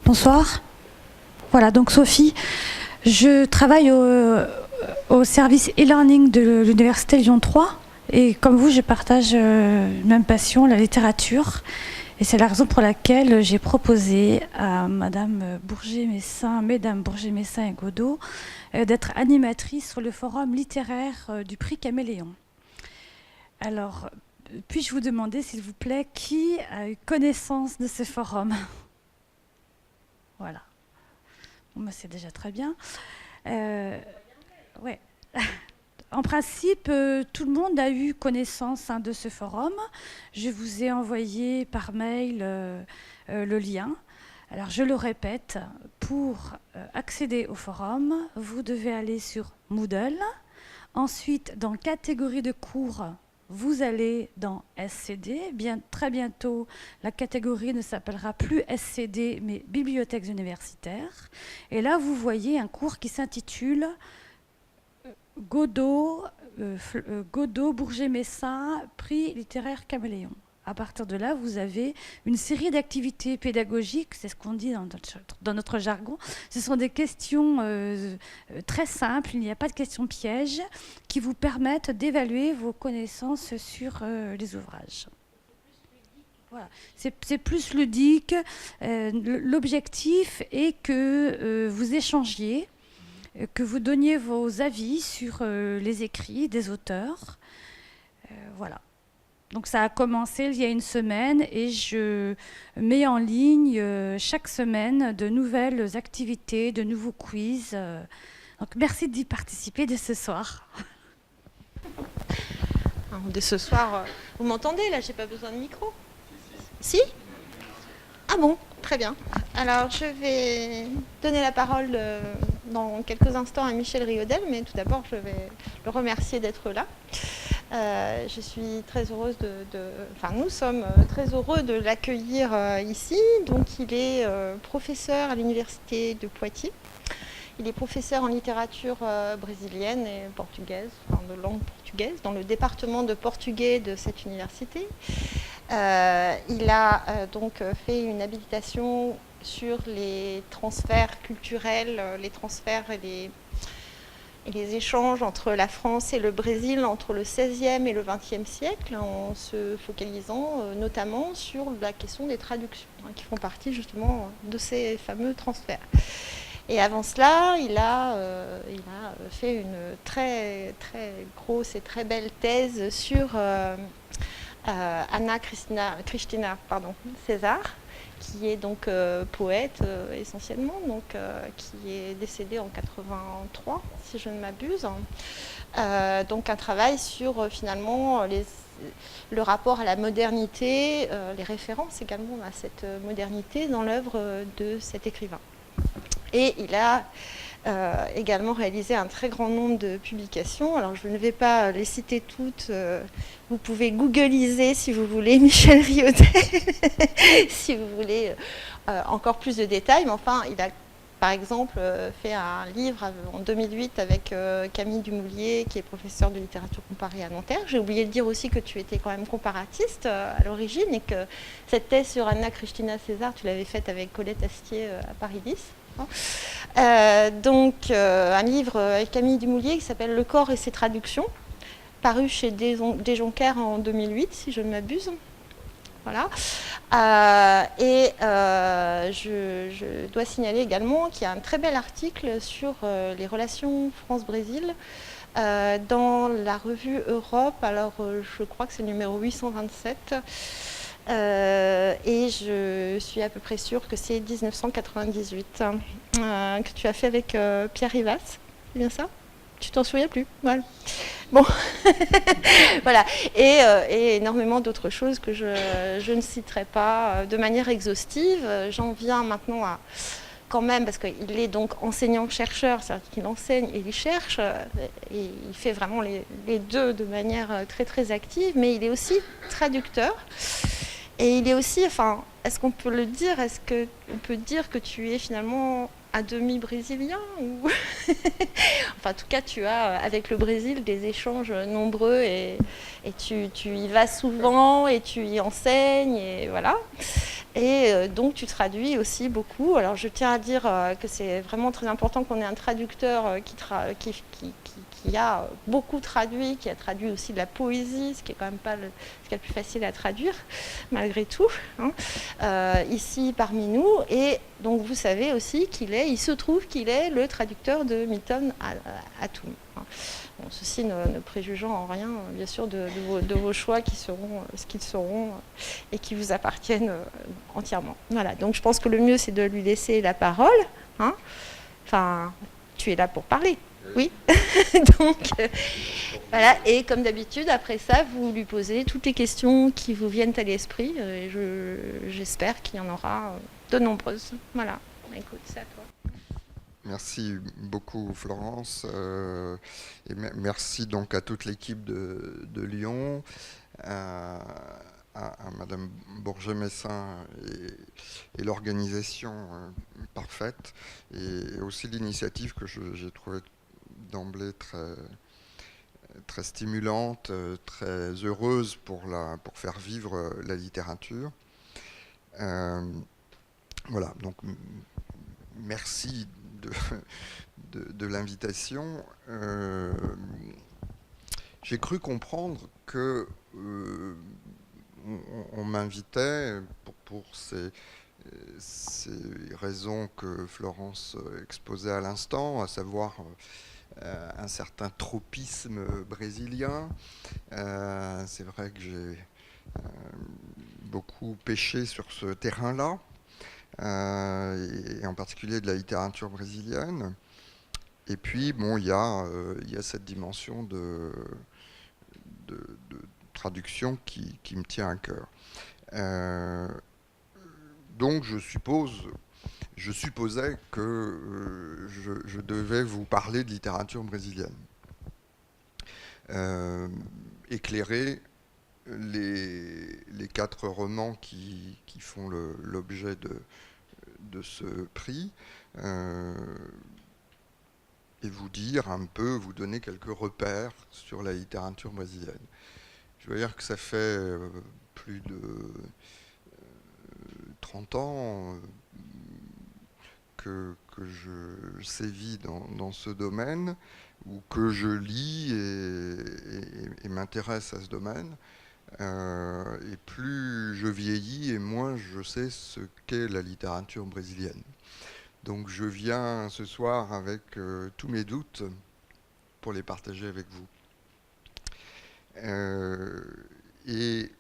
Bonsoir. Voilà, donc Sophie, je travaille au service e-learning de l'Université Lyon 3 et comme vous, je partage une même passion, la littérature. Et c'est la raison pour laquelle j'ai proposé à Madame Bourget-Messin, Mesdames Bourget-Messin et Godot, d'être animatrice sur le forum littéraire du prix Caméléon. Alors, puis-je vous demander, s'il vous plaît, qui a eu connaissance de ce forum? Voilà. Bon, bah, c'est déjà très bien. Ouais. En principe, tout le monde a eu connaissance de ce forum. Je vous ai envoyé par mail le lien. Alors, je le répète, pour accéder au forum, vous devez aller sur Moodle. Ensuite, dans catégorie de cours, vous allez dans SCD. Très bientôt, la catégorie ne s'appellera plus SCD, mais Bibliothèques universitaires. Et là, vous voyez un cours qui s'intitule Godot, Bourget-Messin, prix littéraire Caméléon. À partir de là, vous avez une série d'activités pédagogiques, c'est ce qu'on dit dans notre jargon. Ce sont des questions très simples, il n'y a pas de questions pièges, qui vous permettent d'évaluer vos connaissances sur les ouvrages. Voilà. C'est plus ludique. L'objectif est que vous échangiez, que vous donniez vos avis sur les écrits des auteurs. Voilà. Donc ça a commencé il y a une semaine et je mets en ligne chaque semaine de nouvelles activités, de nouveaux quiz. Donc merci d'y participer dès ce soir. Dès ce soir, vous m'entendez là? J'ai pas besoin de micro. Si? Ah bon, très bien. Alors je vais donner la parole dans quelques instants à Michel Riodel, mais tout d'abord je vais le remercier d'être là. Je suis très heureuse nous sommes très heureux de l'accueillir ici. Donc il est professeur à l'université de Poitiers. Il est professeur en littérature brésilienne et portugaise, de langue portugaise, dans le département de portugais de cette université. Il a donc fait une habilitation sur les transferts culturels, les transferts et les échanges entre la France et le Brésil entre le XVIe et le XXe siècle, en se focalisant notamment sur la question des traductions, qui font partie justement de ces fameux transferts. Et avant cela, il a fait une très, très grosse et très belle thèse sur Anna Cristina César, qui est donc poète essentiellement, qui est décédée en 83, si je ne m'abuse. Donc un travail sur finalement le rapport à la modernité, les références également à cette modernité dans l'œuvre de cet écrivain. Et il a également réalisé un très grand nombre de publications. Alors je ne vais pas les citer toutes. Vous pouvez googliser si vous voulez Michel Riodel, si vous voulez encore plus de détails. Mais enfin, il a par exemple fait un livre en 2008 avec Camille Dumoulier, qui est professeur de littérature comparée à Nanterre. J'ai oublié de dire aussi que tu étais quand même comparatiste à l'origine et que cette thèse sur Anna Cristina César, tu l'avais faite avec Colette Astier à Paris 10. Un livre avec Camille Dumoulier qui s'appelle Le corps et ses traductions, paru chez Desjoncker en 2008, si je ne m'abuse. Voilà. Je dois signaler également qu'il y a un très bel article sur les relations France-Brésil dans la revue Europe. Alors, je crois que c'est le numéro 827. Et je suis à peu près sûre que c'est 1998 que tu as fait avec Pierre Rivas, c'est bien ça? Tu t'en souviens plus? Voilà. Bon, voilà. Et énormément d'autres choses que je ne citerai pas de manière exhaustive. J'en viens maintenant à quand même, parce qu'il est donc enseignant-chercheur, c'est-à-dire qu'il enseigne et il cherche, et il fait vraiment les deux de manière très très active, mais il est aussi traducteur. Et il est aussi, est-ce qu'on peut le dire? Est-ce qu'on peut dire que tu es finalement à demi brésilien ou en tout cas, tu as avec le Brésil des échanges nombreux et tu y vas souvent et tu y enseignes et voilà. Et donc tu traduis aussi beaucoup. Alors je tiens à dire que c'est vraiment très important qu'on ait un traducteur qui a beaucoup traduit, qui a traduit aussi de la poésie, ce qui est quand même pas ce qui est le plus facile à traduire, malgré tout, hein, ici parmi nous. Et donc vous savez aussi il se trouve qu'il est le traducteur de Milton Atum. Bon, ceci ne préjugeant en rien, bien sûr, de vos choix qui seront ce qu'ils seront et qui vous appartiennent entièrement. Voilà, donc je pense que le mieux, c'est de lui laisser la parole. Hein. Enfin, tu es là pour parler, oui. Donc, voilà, et comme d'habitude, après ça, vous lui posez toutes les questions qui vous viennent à l'esprit. Et j'espère qu'il y en aura de nombreuses. Voilà, écoute, c'est à toi. Merci beaucoup Florence et merci donc à toute l'équipe de Lyon, à Madame Bourget-Messin et l'organisation parfaite et aussi l'initiative que j'ai trouvée d'emblée très stimulante, très heureuse pour faire vivre la littérature. Voilà, donc merci de l'invitation. J'ai cru comprendre que on m'invitait pour ces raisons que Florence exposait à l'instant, à savoir un certain tropisme brésilien. C'est vrai que j'ai beaucoup pêché sur ce terrain-là. Et en particulier de la littérature brésilienne. Et puis, bon, il y a cette dimension de traduction qui me tient à cœur. Donc, je supposais que je devais vous parler de littérature brésilienne. Éclairer les 4 romans qui font l'objet de ce prix, et vous dire un peu, vous donner quelques repères sur la littérature brésilienne. Je veux dire que ça fait plus de 30 ans que je sévis dans ce domaine, ou que je lis et m'intéresse à ce domaine. Et plus je vieillis et moins je sais ce qu'est la littérature brésilienne. Donc je viens ce soir avec tous mes doutes pour les partager avec vous. Et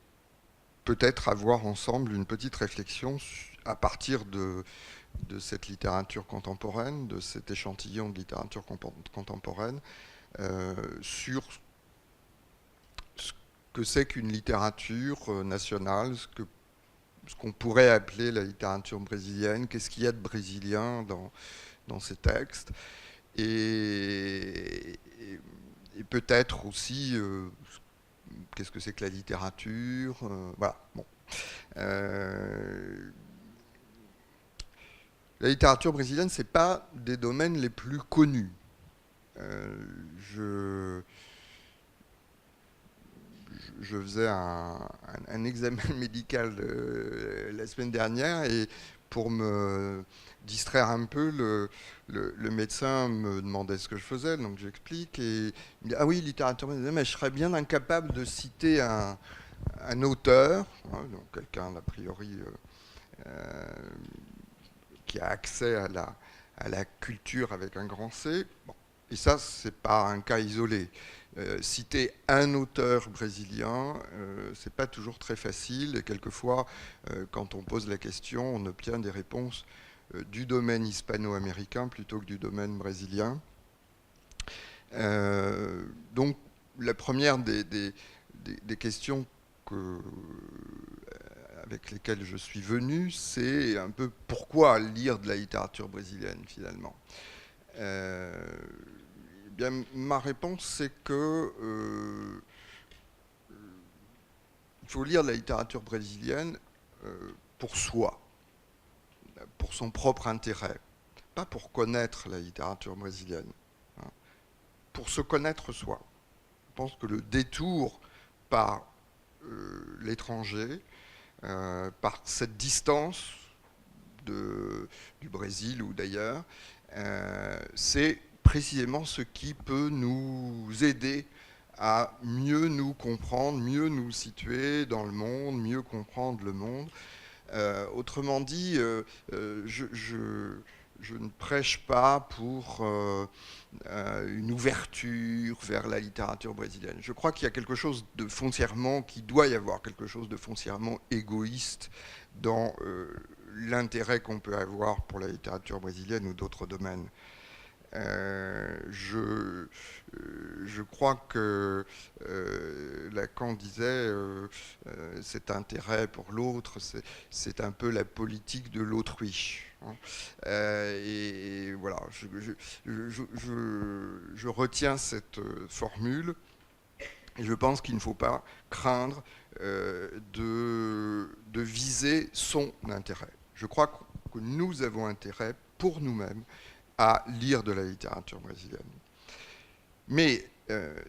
peut-être avoir ensemble une petite réflexion à partir de cette littérature contemporaine, de cet échantillon de littérature contemporaine, sur ce que c'est qu'une littérature nationale, ce qu'on pourrait appeler la littérature brésilienne, qu'est-ce qu'il y a de brésilien dans ces textes, et peut-être aussi qu'est-ce que c'est que la littérature, voilà. Bon. La littérature brésilienne, c'est pas des domaines les plus connus. Je faisais un examen médical la semaine dernière, et pour me distraire un peu, le médecin me demandait ce que je faisais, donc j'explique, et il me dit « Ah oui, littérature brésilienne, mais je serais bien incapable de citer un auteur, hein, donc quelqu'un d'a priori qui a accès à la culture avec un grand C. » Bon. Et ça, c'est pas un cas isolé. Citer un auteur brésilien, c'est pas toujours très facile, et quelquefois, quand on pose la question, on obtient des réponses du domaine hispano-américain plutôt que du domaine brésilien. Donc, la première des questions avec lesquelles je suis venu, c'est un peu pourquoi lire de la littérature brésilienne, finalement. Bien, ma réponse, c'est que il faut lire la littérature brésilienne pour soi, pour son propre intérêt, pas pour connaître la littérature brésilienne, hein, pour se connaître soi. Je pense que le détour par l'étranger par cette distance du Brésil ou d'ailleurs, c'est précisément ce qui peut nous aider à mieux nous comprendre, mieux nous situer dans le monde, mieux comprendre le monde. Autrement dit, je ne prêche pas pour une ouverture vers la littérature brésilienne. Je crois qu'il y a quelque chose de foncièrement, qu'il doit y avoir quelque chose de foncièrement égoïste dans l'intérêt qu'on peut avoir pour la littérature brésilienne ou d'autres domaines. Je crois que Lacan disait cet intérêt pour l'autre, c'est un peu la politique de l'autruche. Hein. Et voilà, je retiens cette formule et je pense qu'il ne faut pas craindre de viser son intérêt. Je crois que nous avons intérêt pour nous-mêmes à lire de la littérature brésilienne. Mais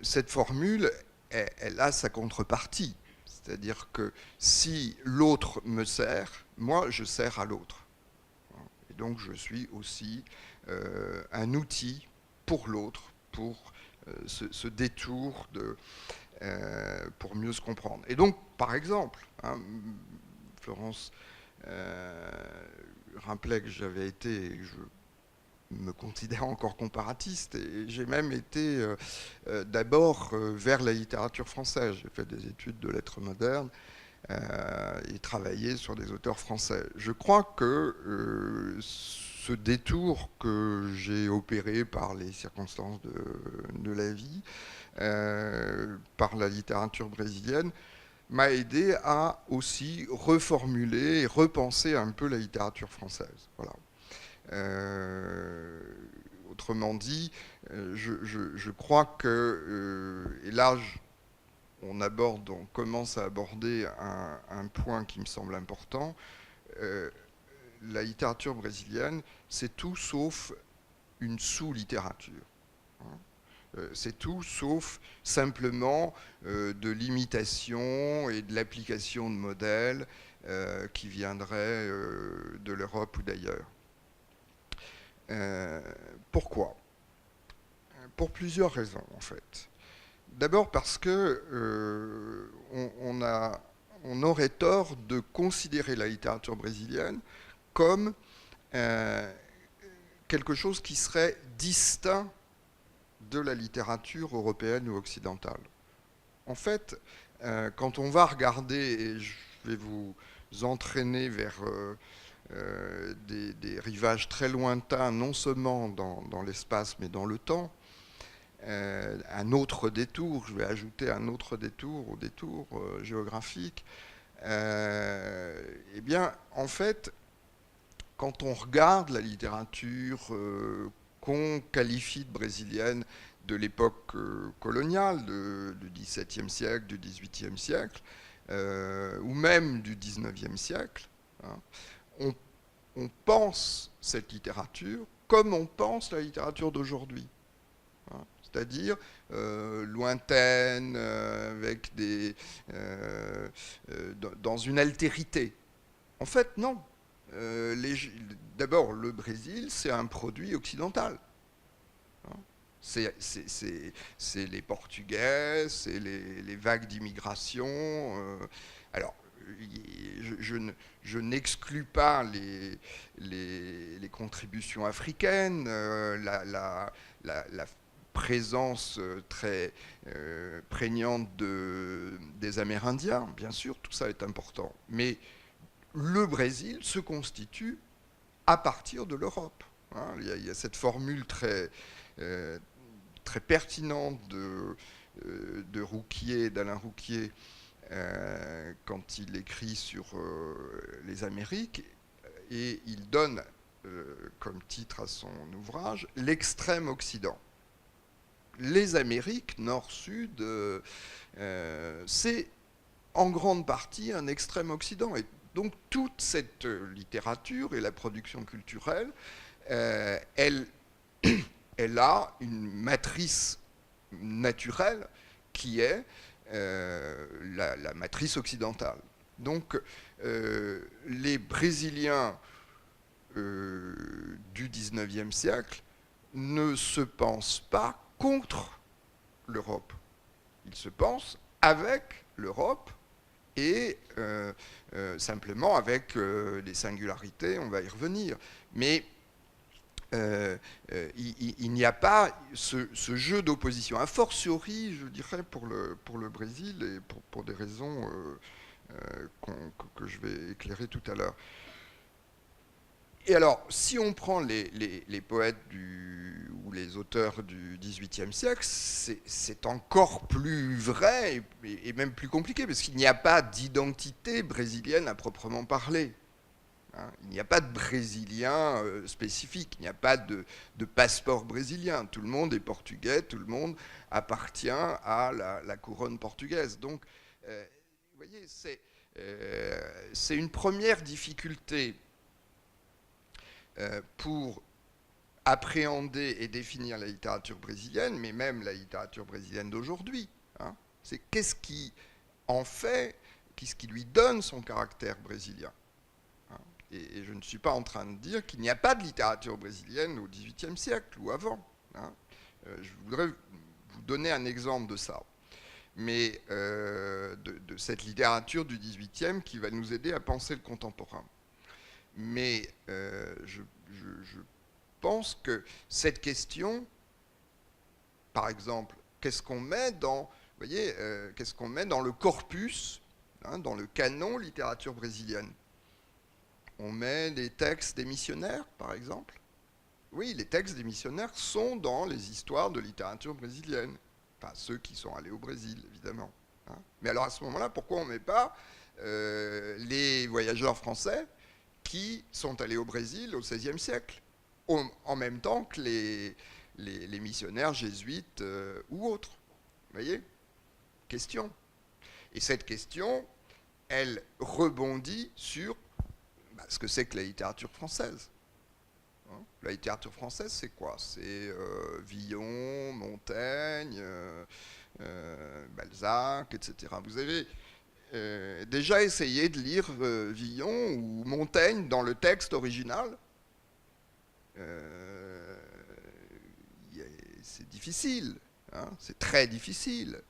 cette formule, elle a sa contrepartie. C'est-à-dire que si l'autre me sert, moi je sers à l'autre. Et donc je suis aussi un outil pour l'autre, pour ce détour pour mieux se comprendre. Et donc, par exemple, hein, Florence rappelait que j'avais été, je me considère encore comparatiste, et j'ai même été d'abord vers la littérature française. J'ai fait des études de lettres modernes et travaillé sur des auteurs français. Je crois que ce détour que j'ai opéré par les circonstances de la vie, par la littérature brésilienne, m'a aidé à aussi reformuler et repenser un peu la littérature française. Voilà. Autrement dit, je crois que, et là on commence à aborder un point qui me semble important, la littérature brésilienne, c'est tout sauf une sous-littérature. C'est tout sauf simplement de l'imitation et de l'application de modèles qui viendraient de l'Europe ou d'ailleurs. Pourquoi ? Pour plusieurs raisons, en fait. D'abord parce que on aurait tort de considérer la littérature brésilienne comme quelque chose qui serait distinct de la littérature européenne ou occidentale. En fait, quand on va regarder, et je vais vous entraîner vers des rivages très lointains, non seulement dans l'espace, mais dans le temps, un autre détour, je vais ajouter un autre détour au détour géographique, eh bien, en fait, quand on regarde la littérature qu'on qualifie de brésilienne de l'époque coloniale, du XVIIe siècle, du XVIIIe siècle, ou même du XIXe siècle, hein, on pense cette littérature comme on pense la littérature d'aujourd'hui. Hein, c'est-à-dire lointaine, avec dans une altérité. En fait, non. D'abord, le Brésil, c'est un produit occidental. Hein, c'est les Portugais, c'est les vagues d'immigration. Alors, je n'exclus pas les contributions africaines, la présence très prégnante des Amérindiens, bien sûr, tout ça est important. Mais le Brésil se constitue à partir de l'Europe. Hein, il y a cette formule très pertinente d'Alain Rouquier, quand il écrit sur les Amériques, et il donne comme titre à son ouvrage « L'extrême Occident ». Les Amériques, nord-sud, c'est en grande partie un extrême Occident. Et donc toute cette littérature et la production culturelle, elle a une matrice naturelle qui est la matrice occidentale. Donc, les Brésiliens du XIXe siècle ne se pensent pas contre l'Europe. Ils se pensent avec l'Europe et simplement avec les singularités, on va y revenir. Mais il n'y a pas ce jeu d'opposition. A fortiori, je dirais, pour le Brésil, et pour des raisons que je vais éclairer tout à l'heure. Et alors, si on prend les poètes ou les auteurs du XVIIIe siècle, c'est encore plus vrai et même plus compliqué, parce qu'il n'y a pas d'identité brésilienne à proprement parler. Hein, il n'y a pas de Brésilien spécifique, il n'y a pas de passeport brésilien. Tout le monde est portugais, tout le monde appartient à la couronne portugaise. Donc, vous voyez, c'est une première difficulté pour appréhender et définir la littérature brésilienne, mais même la littérature brésilienne d'aujourd'hui. Hein. C'est qu'est-ce qui en fait, qu'est-ce qui lui donne son caractère brésilien. Hein. Et je ne suis pas en train de dire qu'il n'y a pas de littérature brésilienne au XVIIIe siècle ou avant. Hein. Je voudrais vous donner un exemple de ça, mais de cette littérature du XVIIIe qui va nous aider à penser le contemporain. Mais je pense que cette question, par exemple, qu'est-ce qu'on met dans, vous voyez, qu'est-ce qu'on met dans le corpus, hein, dans le canon littérature brésilienne? On met les textes des missionnaires, par exemple. Oui, les textes des missionnaires sont dans les histoires de littérature brésilienne. Enfin, ceux qui sont allés au Brésil, évidemment. Hein. Mais alors, à ce moment-là, pourquoi on ne met pas les voyageurs français qui sont allés au Brésil au XVIe siècle, en même temps que les missionnaires jésuites ou autres? Vous voyez? Question. Et cette question, elle rebondit sur ce que c'est que la littérature française. Hein? La littérature française, c'est quoi? C'est Villon, Montaigne, Balzac, etc. Vous avez déjà essayé de lire Villon ou Montaigne dans le texte original? C'est difficile, hein, c'est très difficile.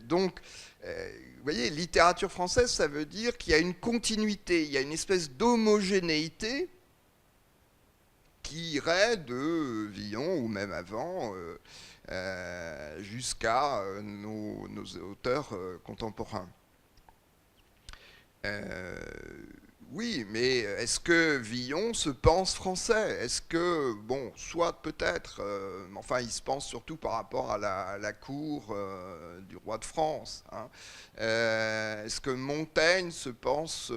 Donc, vous voyez, littérature française, ça veut dire qu'il y a une continuité, il y a une espèce d'homogénéité qui irait de Villon ou même avant jusqu'à nos auteurs contemporains. Oui, mais est-ce que Villon se pense français? Est-ce que, bon, soit peut-être, enfin il se pense surtout par rapport à la cour du roi de France. Hein. Est-ce que Montaigne se pense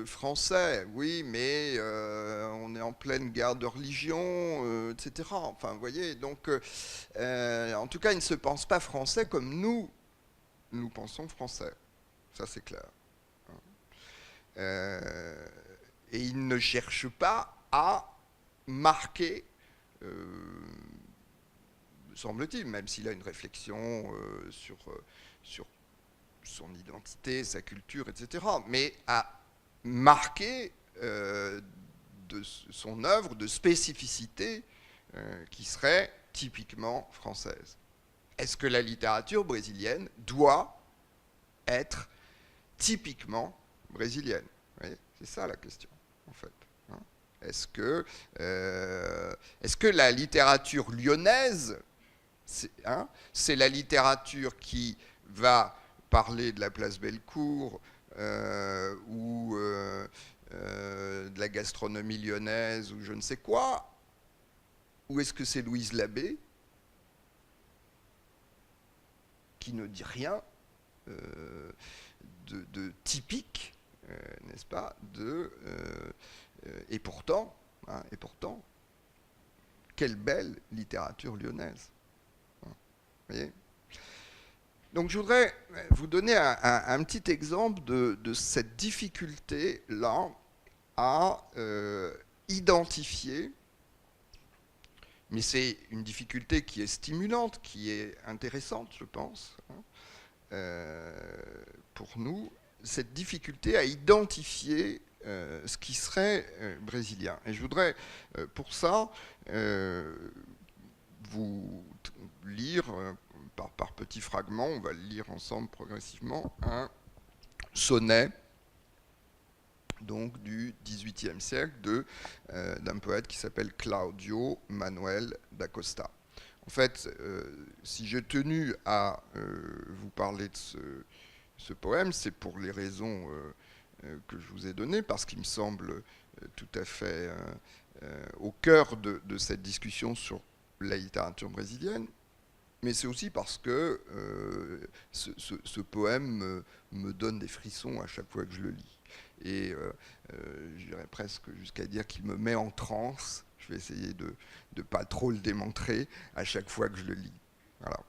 français? Oui, mais on est en pleine guerre de religion, etc. Enfin, vous voyez, donc, en tout cas, il ne se pense pas français comme nous pensons français. Ça, c'est clair. Et il ne cherche pas à marquer, semble-t-il, même s'il a une réflexion sur son identité, sa culture, etc., mais à marquer de son œuvre de spécificité qui serait typiquement française. Est-ce que la littérature brésilienne doit être typiquement brésilienne? C'est ça la question, en fait. Hein. Est-ce que la littérature lyonnaise, c'est la littérature qui va parler de la place Bellecour ou de la gastronomie lyonnaise ou je ne sais quoi, ou est-ce que c'est Louise Labbé qui ne dit rien de typique, n'est-ce pas, et pourtant, quelle belle littérature lyonnaise. Vous voyez? Donc je voudrais vous donner un petit exemple de cette difficulté-là à identifier, mais c'est une difficulté qui est stimulante, qui est intéressante, je pense, hein, pour nous, cette difficulté à identifier ce qui serait brésilien. Et je voudrais, pour ça, vous lire, par petits fragments, on va le lire ensemble progressivement, un sonnet donc, du XVIIIe siècle d'un poète qui s'appelle Claudio Manuel da Costa. En fait, si j'ai tenu à vous parler de ce poème, c'est pour les raisons que je vous ai données, parce qu'il me semble tout à fait au cœur de cette discussion sur la littérature brésilienne, mais c'est aussi parce que ce poème me donne des frissons à chaque fois que je le lis. Et j'irais presque jusqu'à dire qu'il me met en transe. Je vais essayer de ne pas trop le démontrer à chaque fois que je le lis. Voilà.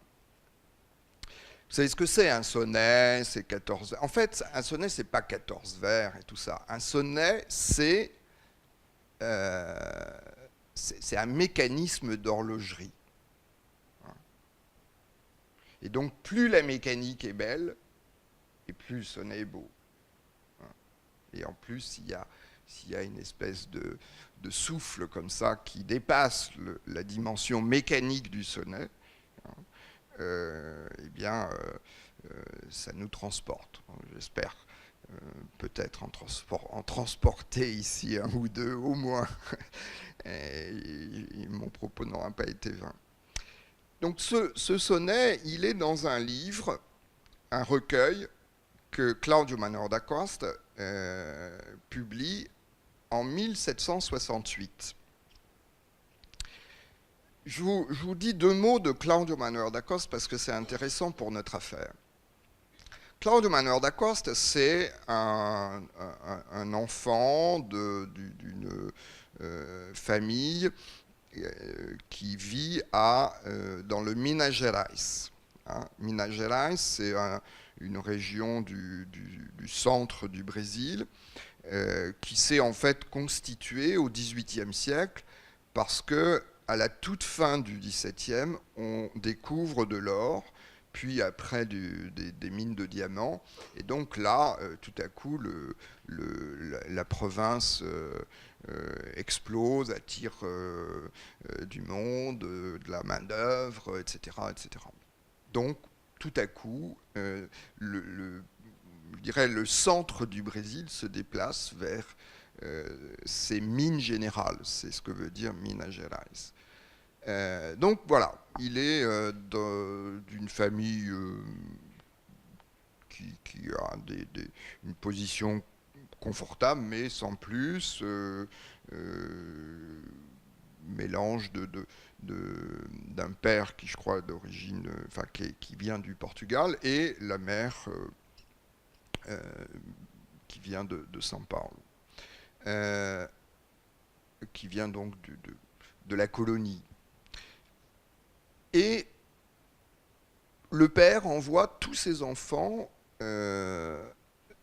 Vous savez ce que c'est un sonnet? C'est 14 vers. En fait, un sonnet, c'est pas 14 vers et tout ça. Un sonnet, c'est un mécanisme d'horlogerie. Et donc, plus la mécanique est belle, et plus le sonnet est beau. Et en plus, s'il y a une espèce de souffle comme ça qui dépasse la dimension mécanique du sonnet, eh bien, ça nous transporte. J'espère peut-être en transporter ici un ou deux au moins. Et mon propos n'aura pas été vain. Donc ce sonnet, il est dans un livre, un recueil que Claudio Manuel da Costa publie en 1768. Je vous dis deux mots de Claudio Manuel da Costa parce que c'est intéressant pour notre affaire. Claudio Manuel da Costa, c'est un enfant d'une famille qui vit dans le Minas Gerais. Minas Gerais, c'est une région du centre du Brésil qui s'est en fait constituée au XVIIIe siècle parce que à la toute fin du XVIIe, on découvre de l'or, puis après des mines de diamants, et donc là, tout à coup, la province explose, attire du monde, de la main-d'œuvre, etc., etc. Donc, tout à coup, je dirais le centre du Brésil se déplace vers ces mines générales. C'est ce que veut dire Minas Gerais. Donc voilà, il est d'une famille qui a une position confortable, mais sans plus, mélange d'un père qui, je crois, d'origine, enfin, qui vient du Portugal, et la mère qui vient de São Paulo, qui vient donc de la colonie. Et le père envoie tous ses enfants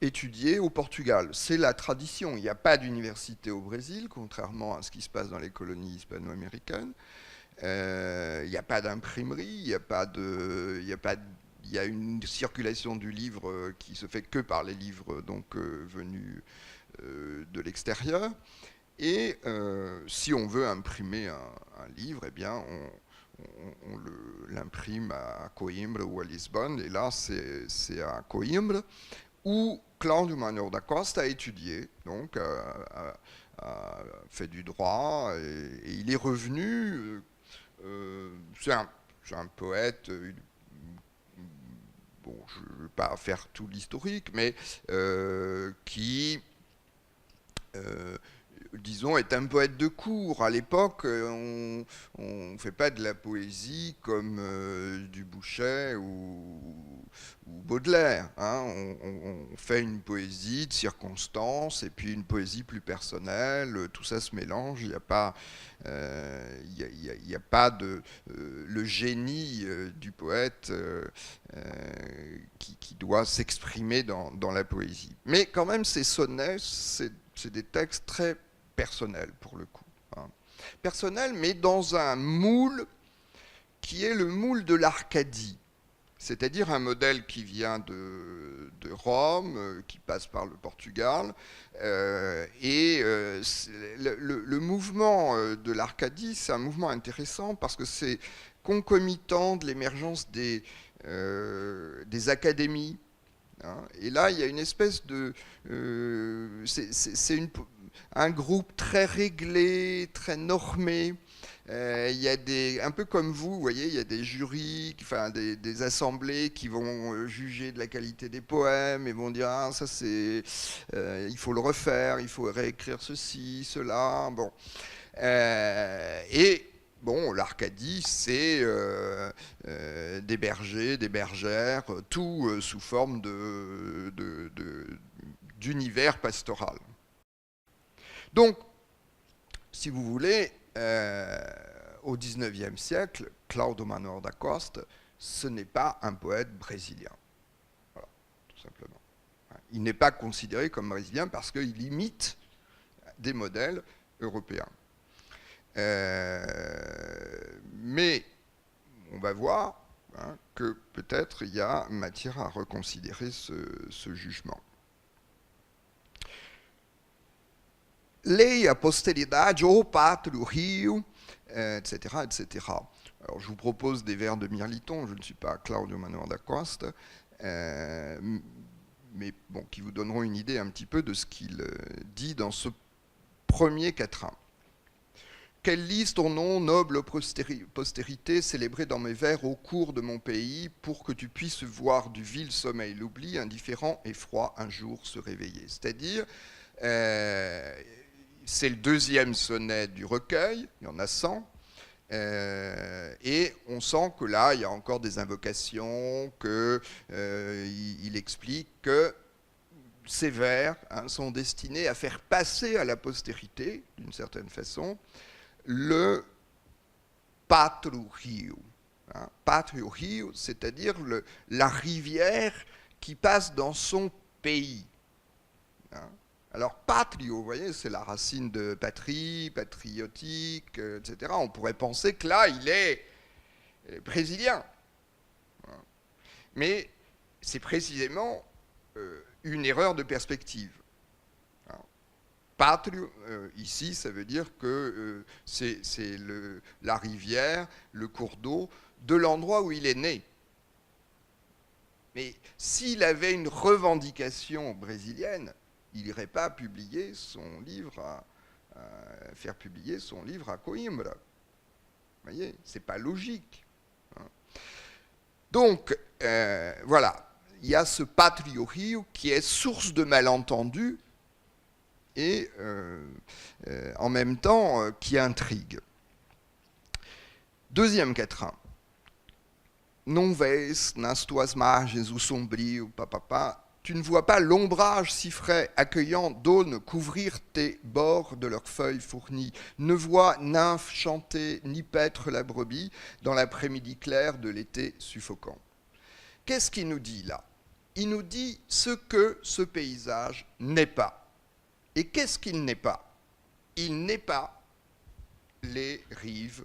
étudier au Portugal. C'est la tradition. Il n'y a pas d'université au Brésil, contrairement à ce qui se passe dans les colonies hispano-américaines. Il n'y a pas d'imprimerie, il y a une circulation du livre qui se fait que par les livres donc, venus de l'extérieur. Et si on veut imprimer un livre, eh bien, on l'imprime à Coimbra ou à Lisbonne. Et là, c'est à Coimbra où Claudio Manuel da Costa a étudié, donc a fait du droit, et il est revenu. C'est un poète. Bon, je ne vais pas faire tout l'historique, mais qui disons, est un poète de cour. À l'époque, on ne fait pas de la poésie comme Dubouchet ou Baudelaire. Hein. On fait une poésie de circonstance et puis une poésie plus personnelle. Tout ça se mélange. Il n'y a pas, le génie du poète qui doit s'exprimer dans la poésie. Mais quand même, ces sonnets, c'est des textes très personnels pour le coup. Hein. Personnels, mais dans un moule qui est le moule de l'Arcadie, c'est-à-dire un modèle qui vient de de Rome, qui passe par le Portugal. Le mouvement de l'Arcadie, c'est un mouvement intéressant parce que c'est concomitant de l'émergence des académies. Hein. Et là, il y a une espèce de... c'est un groupe très réglé, très normé. Il y a un peu comme vous voyez, il y a des jurys, enfin des assemblées qui vont juger de la qualité des poèmes et vont dire ah, ça c'est, il faut le refaire, il faut réécrire ceci, cela, bon. Bon, l'Arcadie, c'est des bergers, des bergères, tout sous forme d'univers pastoral. Donc, si vous voulez, au XIXe siècle, Cláudio Manuel da Costa, ce n'est pas un poète brésilien. Voilà, tout simplement. Il n'est pas considéré comme brésilien parce qu'il imite des modèles européens. Mais on va voir que peut-être il y a matière à reconsidérer ce jugement. Lei, a posteridade, o pátrio Rio, etc., etc. Alors, je vous propose des vers de Mirliton, je ne suis pas Cláudio Manuel da Costa, mais bon, qui vous donneront une idée un petit peu de ce qu'il dit dans ce premier quatrain. Qu'elle lise ton nom, noble postérité, célébré dans mes vers au cours de mon pays, pour que tu puisses voir du vil sommeil l'oubli, indifférent et froid, un jour se réveiller. C'est-à-dire, c'est le deuxième sonnet du recueil, il y en a 100, et on sent que là, il y a encore des invocations, qu'il explique que ces vers sont destinés à faire passer à la postérité, d'une certaine façon, le Pátrio Rio. Pátrio Rio, c'est-à-dire la rivière qui passe dans son pays. Alors, patrio, vous voyez, c'est la racine de patrie, patriotique, etc. On pourrait penser que là, il est brésilien. Mais c'est précisément une erreur de perspective. Patrio, ici, ça veut dire que c'est la rivière, le cours d'eau, de l'endroit où il est né. Mais s'il avait une revendication brésilienne, il n'irait pas publier son livre faire publier son livre à Coimbra. Vous voyez, c'est pas logique. Donc, voilà, il y a ce Pátrio Rio qui est source de malentendus et en même temps qui intrigue. Deuxième quatrain. Non vês nas tuas margens o sombrio, papapa. Tu ne vois pas l'ombrage si frais accueillant d'aulnes couvrir tes bords de leurs feuilles fournies. Ne vois nymphe chanter ni paître la brebis dans l'après-midi clair de l'été suffocant. Qu'est-ce qu'il nous dit là? Il nous dit ce que ce paysage n'est pas. Et qu'est-ce qu'il n'est pas? Il n'est pas les rives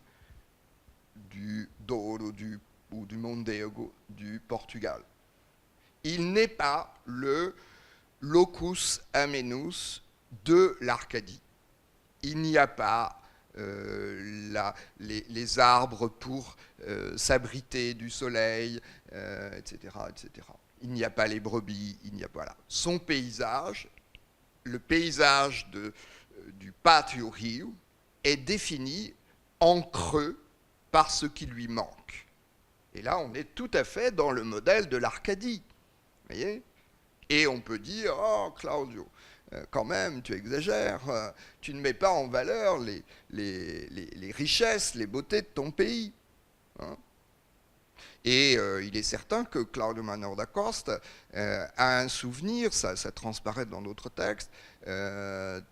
du Douro ou du Mondego du Portugal. Il n'est pas le locus amenus de l'Arcadie. Il n'y a pas les arbres pour s'abriter du soleil, etc., etc. Il n'y a pas les brebis, il n'y a pas... Voilà. Son paysage, le paysage du Pátrio Rio, est défini en creux par ce qui lui manque. Et là, on est tout à fait dans le modèle de l'Arcadie. Vous voyez? Et on peut dire, oh Claudio, quand même, tu exagères, tu ne mets pas en valeur les richesses, les beautés de ton pays. Hein? Et il est certain que Cláudio Manuel da Costa a un souvenir, ça transparaît dans d'autres textes,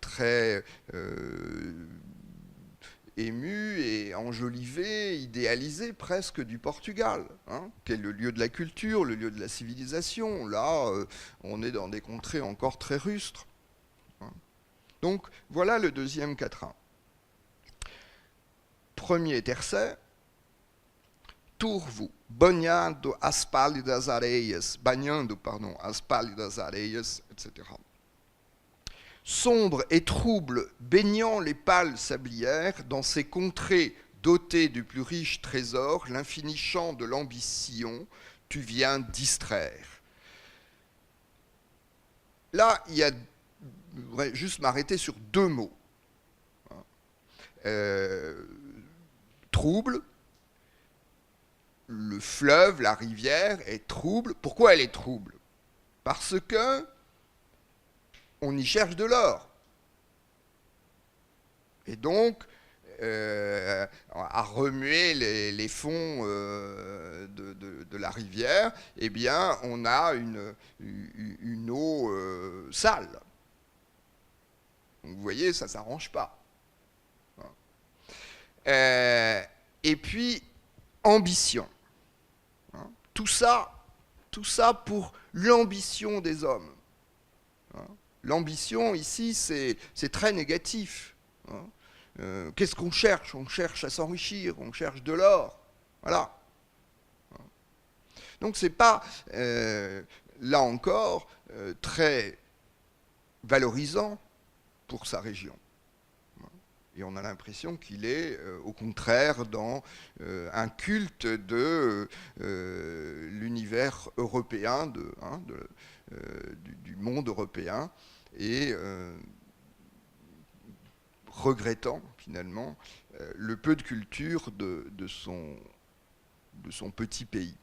très ému et enjolivé, idéalisé presque du Portugal, qui est le lieu de la culture, le lieu de la civilisation. Là, on est dans des contrées encore très rustres. Donc, voilà le deuxième quatrain. Premier tercet. turvo, banhando as pálidas areias, banhando, pardon, as pálidas areias, etc. Sombre et trouble, baignant les pâles sablières, dans ces contrées dotées du plus riche trésor, l'infini champ de l'ambition, tu viens distraire. Là, je voudrais juste m'arrêter sur deux mots. Trouble, le fleuve, la rivière est trouble. Pourquoi elle est trouble? Parce que on y cherche de l'or. Et donc, à remuer les fonds de la rivière, eh bien, on a une eau sale. Donc, vous voyez, ça ne s'arrange pas. Et puis, ambition. Tout ça pour l'ambition des hommes. L'ambition, ici, c'est très négatif. Qu'est-ce qu'on cherche? On cherche à s'enrichir, on cherche de l'or. Voilà. Donc, ce n'est pas, là encore, très valorisant pour sa région. Et on a l'impression qu'il est, au contraire, dans un culte de l'univers européen, du monde européen, et regrettant, finalement, le peu de culture de son petit pays.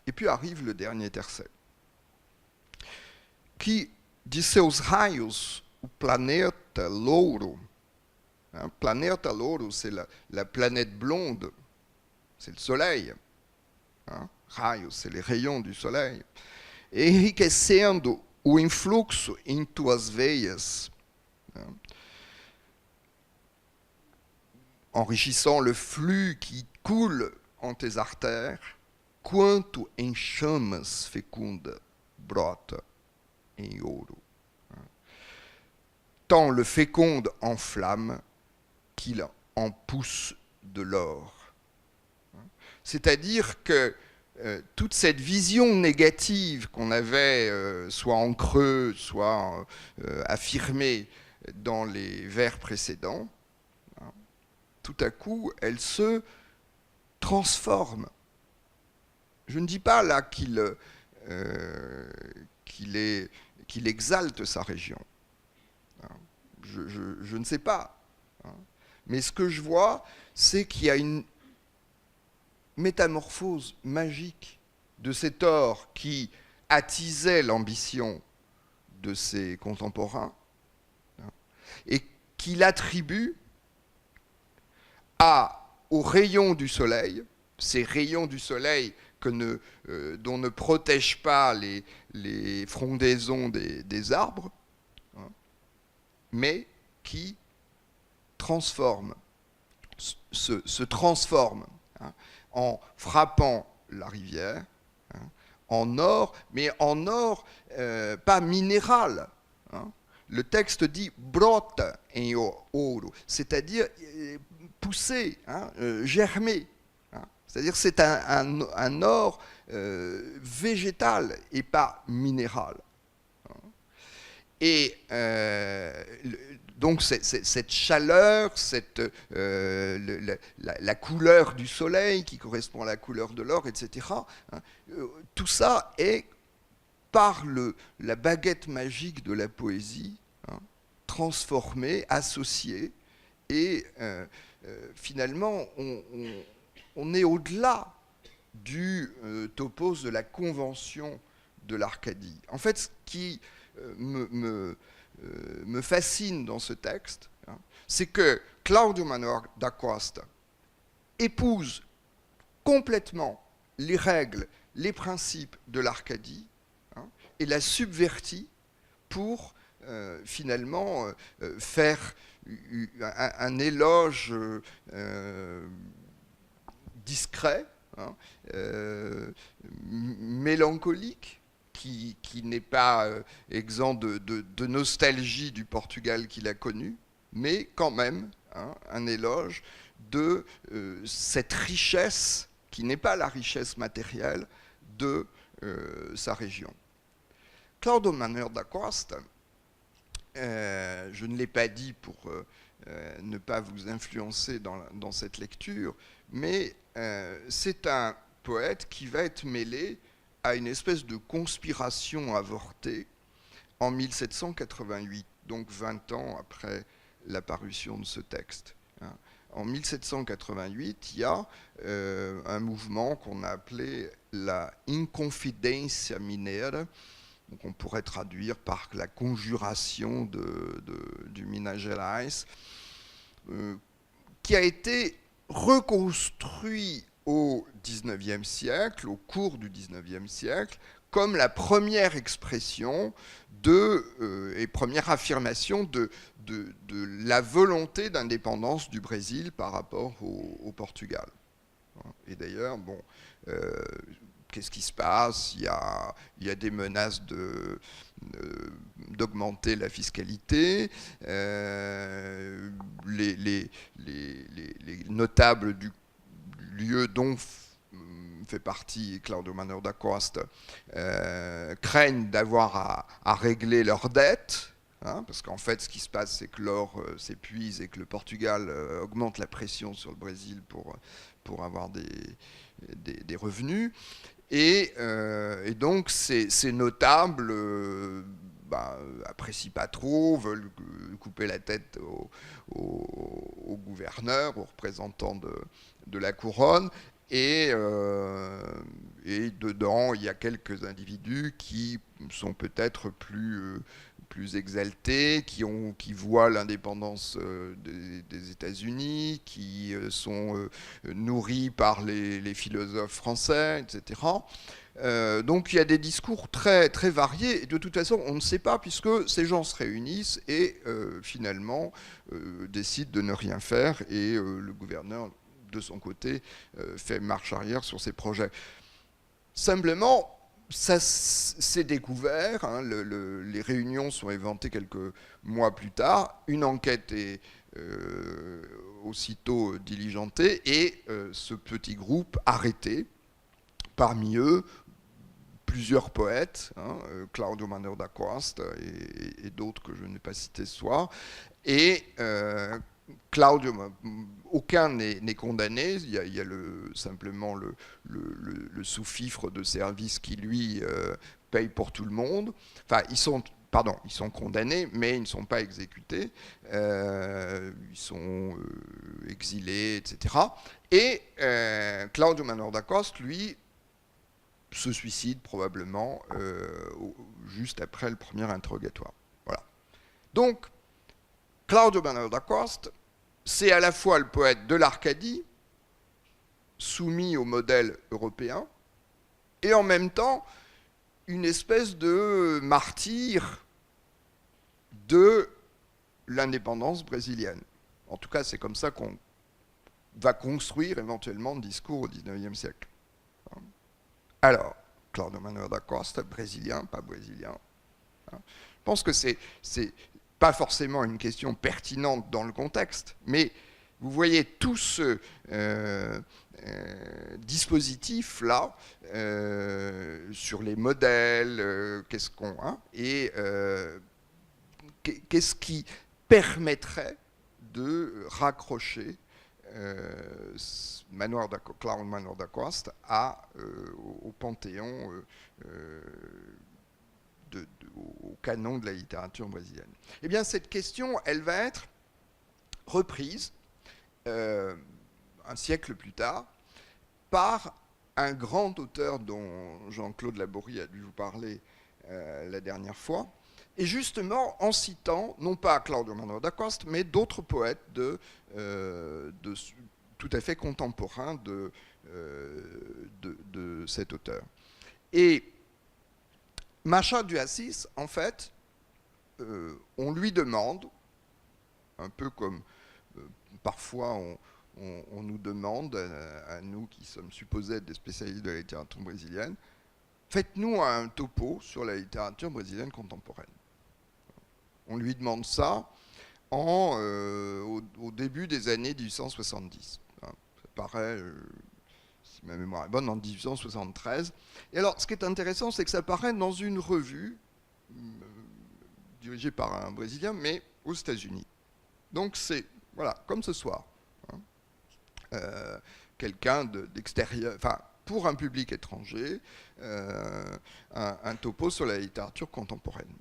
Et puis arrive le dernier tercet, qui, de seus raios, o planeta louro. Planeta louro, c'est la planète blonde, c'est le soleil. Raios, c'est les rayons du soleil. Enriquecendo o influxo em tuas veias, enrichissant le flux qui coule en tes artères, quanto em chamas fecunda brota em ouro. Tant le féconde en flamme qu'il en pousse de l'or. C'est-à-dire que toute cette vision négative qu'on avait soit en creux, soit affirmée dans les vers précédents, tout à coup, elle se transforme. Je ne dis pas là qu'il exalte sa région. Je ne sais pas. Mais ce que je vois, c'est qu'il y a une métamorphose magique de cet or qui attisait l'ambition de ses contemporains et qu'il attribue aux rayons du soleil, ces rayons du soleil dont ne protègent pas les frondaisons des arbres, mais qui se transforme en frappant la rivière en or, mais en or pas minéral. Le texte dit brota em ouro, c'est-à-dire pousser, germer. C'est-à-dire c'est un or végétal et pas minéral. Et donc cette chaleur, la couleur du soleil qui correspond à la couleur de l'or, etc., tout ça est, par la baguette magique de la poésie, transformé, associé, et finalement on est au-delà du topos de la convention de l'Arcadie. En fait, ce qui me fascine dans ce texte, c'est que Cláudio Manuel da Costa épouse complètement les règles, les principes de l'Arcadie, et la subvertit pour finalement faire un éloge discret, mélancolique, qui n'est pas exempt de nostalgie du Portugal qu'il a connu, mais quand même un éloge de cette richesse qui n'est pas la richesse matérielle de sa région. Claudio Manuel da Costa, je ne l'ai pas dit pour ne pas vous influencer dans cette lecture, mais c'est un poète qui va être mêlé à une espèce de conspiration avortée en 1788, donc 20 ans après la parution de ce texte. En 1788, il y a un mouvement qu'on a appelé la Inconfidencia Minera, donc on pourrait traduire par la conjuration du Minas Gerais, qui a été reconstruit au XIXe siècle, au cours du XIXe siècle, comme la première expression et première affirmation de la volonté d'indépendance du Brésil par rapport au Portugal. Et d'ailleurs, bon, qu'est-ce qui se passe ? Il y a des menaces d'augmenter la fiscalité. Les notables du lieu dont fait partie Claudio Manuel da Costa craignent d'avoir à régler leurs dettes. Parce qu'en fait, ce qui se passe, c'est que l'or s'épuise et que le Portugal augmente la pression sur le Brésil pour avoir des revenus. Et donc, ces notables apprécient pas trop, veulent couper la tête au gouverneur, aux représentants de la couronne. Et dedans, il y a quelques individus qui sont peut-être plus exaltés, qui voient l'indépendance des États-Unis, qui sont nourris par les philosophes français, etc. Donc il y a des discours très, très variés, et de toute façon on ne sait pas, puisque ces gens se réunissent et finalement décident de ne rien faire, et le gouverneur de son côté fait marche arrière sur ses projets. Simplement, ça s'est découvert, les réunions sont éventées quelques mois plus tard, une enquête est aussitôt diligentée, et ce petit groupe arrêté, parmi eux plusieurs poètes, Claudio Manuel da Costa et d'autres que je n'ai pas cités ce soir, et Claudio, aucun n'est condamné, il y a simplement le sous-fifre de service qui, lui, paye pour tout le monde. Enfin, ils sont condamnés, mais ils ne sont pas exécutés, ils sont exilés, etc. Et Claudio Manuel da Costa, lui, se suicide probablement juste après le premier interrogatoire. Voilà. Donc, Claudio Manuel da Costa, c'est à la fois le poète de l'Arcadie, soumis au modèle européen, et en même temps une espèce de martyr de l'indépendance brésilienne. En tout cas, c'est comme ça qu'on va construire éventuellement le discours au XIXe siècle. Alors, Claudio Manuel da Costa, brésilien, pas brésilien. Je pense que c'est pas forcément une question pertinente dans le contexte, mais vous voyez tout ce dispositif-là sur les modèles, qu'est-ce qui permettrait de raccrocher Claudio Manuel da Costa au panthéon, au canon de la littérature brésilienne. Eh bien, cette question, elle va être reprise un siècle plus tard par un grand auteur dont Jean-Claude Laborie a dû vous parler la dernière fois, et justement en citant, non pas Claudio Manuel da Costa, mais d'autres poètes tout à fait contemporains de cet auteur. Et Machado de Assis, en fait, on lui demande, un peu comme parfois on nous demande, à nous qui sommes supposés être des spécialistes de la littérature brésilienne, faites-nous un topo sur la littérature brésilienne contemporaine. On lui demande ça au début des années 1870. Ça paraît si ma mémoire est bonne, en 1873. Et alors, ce qui est intéressant, c'est que ça paraît dans une revue dirigée par un Brésilien, mais aux États-Unis. Donc c'est, voilà, comme ce soir. Quelqu'un d'extérieur, enfin, pour un public étranger, un topo sur la littérature contemporaine.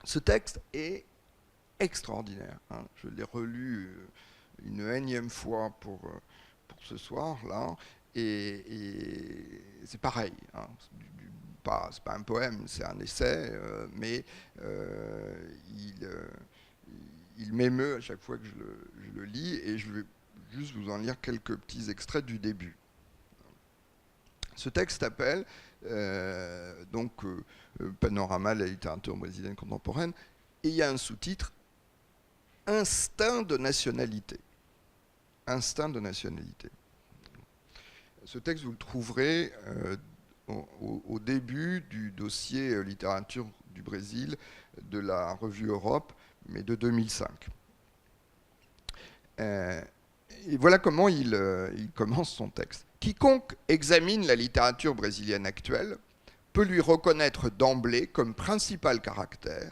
Ce texte est extraordinaire. Je l'ai relu une énième fois pour ce soir, là, et c'est pareil. C'est pas un poème, c'est un essai, mais il m'émeut à chaque fois que je le lis, et je vais juste vous en lire quelques petits extraits du début. Ce texte s'appelle Panorama de la littérature brésilienne contemporaine, et il y a un sous-titre, Instinct de nationalité. Instinct de nationalité. Ce texte, vous le trouverez au début du dossier littérature du Brésil de la revue Europe, mais de 2005. Et voilà comment il commence son texte. Quiconque examine la littérature brésilienne actuelle peut lui reconnaître d'emblée comme principal caractère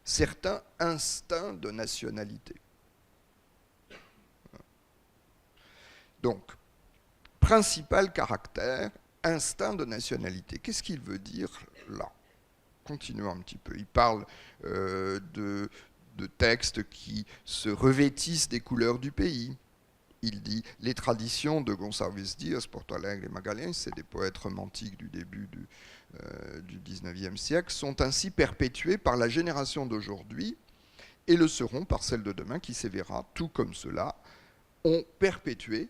certains instincts de nationalité. Donc, principal caractère, instinct de nationalité. Qu'est-ce qu'il veut dire là? Continuons un petit peu. Il parle de textes qui se revêtissent des couleurs du pays. Il dit « Les traditions de Gonçalves Dias, Porto Alegre et Magalhães, c'est des poètes romantiques du début du XIXe siècle, sont ainsi perpétuées par la génération d'aujourd'hui et le seront par celle de demain qui s'éverra, tout comme cela, ont perpétué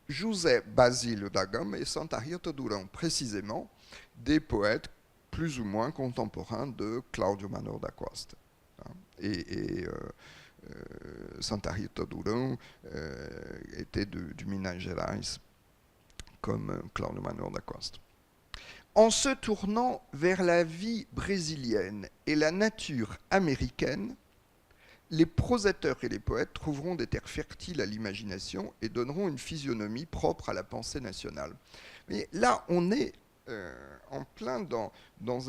José Basílio da Gama et Santa Rita Durão, précisément des poètes plus ou moins contemporains de Cláudio Manuel da Costa. Santa Rita Durão était du Minas Gerais, comme Cláudio Manuel da Costa. En se tournant vers la vie brésilienne et la nature américaine, les prosateurs et les poètes trouveront des terres fertiles à l'imagination et donneront une physionomie propre à la pensée nationale. Mais là, on est en plein dans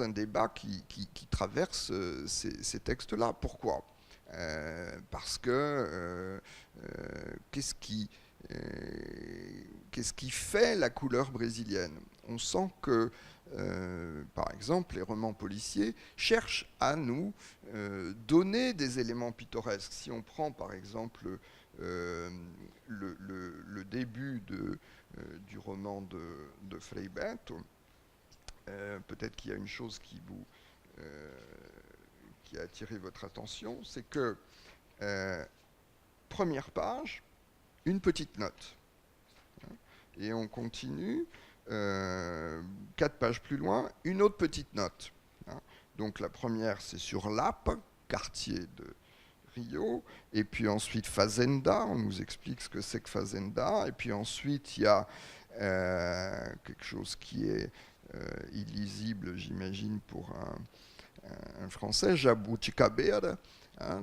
un débat qui traverse ces textes-là. Pourquoi ? Parce que qu'est-ce qui fait la couleur brésilienne ? On sent que, par exemple, les romans policiers cherchent à nous donner des éléments pittoresques. Si on prend, par exemple, le début du roman de Frei Beto, peut-être qu'il y a une chose qui a attiré votre attention, c'est que, première page, une petite note. Et on continue, 4 pages plus loin, une autre petite note. Donc la première, c'est sur Lapa, quartier de Rio, et puis ensuite Fazenda, on nous explique ce que c'est que Fazenda, et puis ensuite il y a quelque chose qui est illisible, j'imagine, pour un français, Jabuticabeira,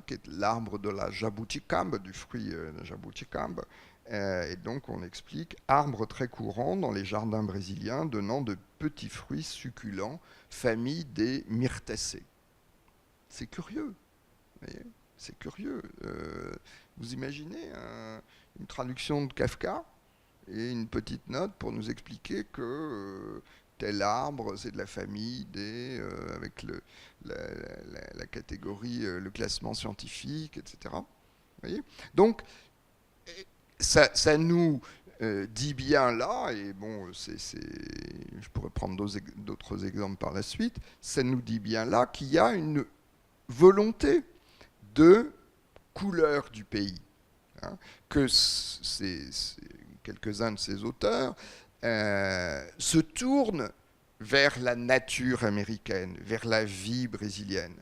qui est l'arbre de la jabuticamba, du fruit de jabuticamba. Et donc on explique arbre très courant dans les jardins brésiliens, donnant de petits fruits succulents, famille des myrtacées. C'est curieux, c'est curieux. Vous imaginez une traduction de Kafka et une petite note pour nous expliquer que tel arbre, c'est de la famille des, avec la catégorie, le classement scientifique, etc. Vous voyez ? Donc, ça nous dit bien là, et bon, je pourrais prendre d'autres exemples par la suite, ça nous dit bien là qu'il y a une volonté de couleur du pays, que quelques-uns de ces auteurs se tournent vers la nature américaine, vers la vie brésilienne,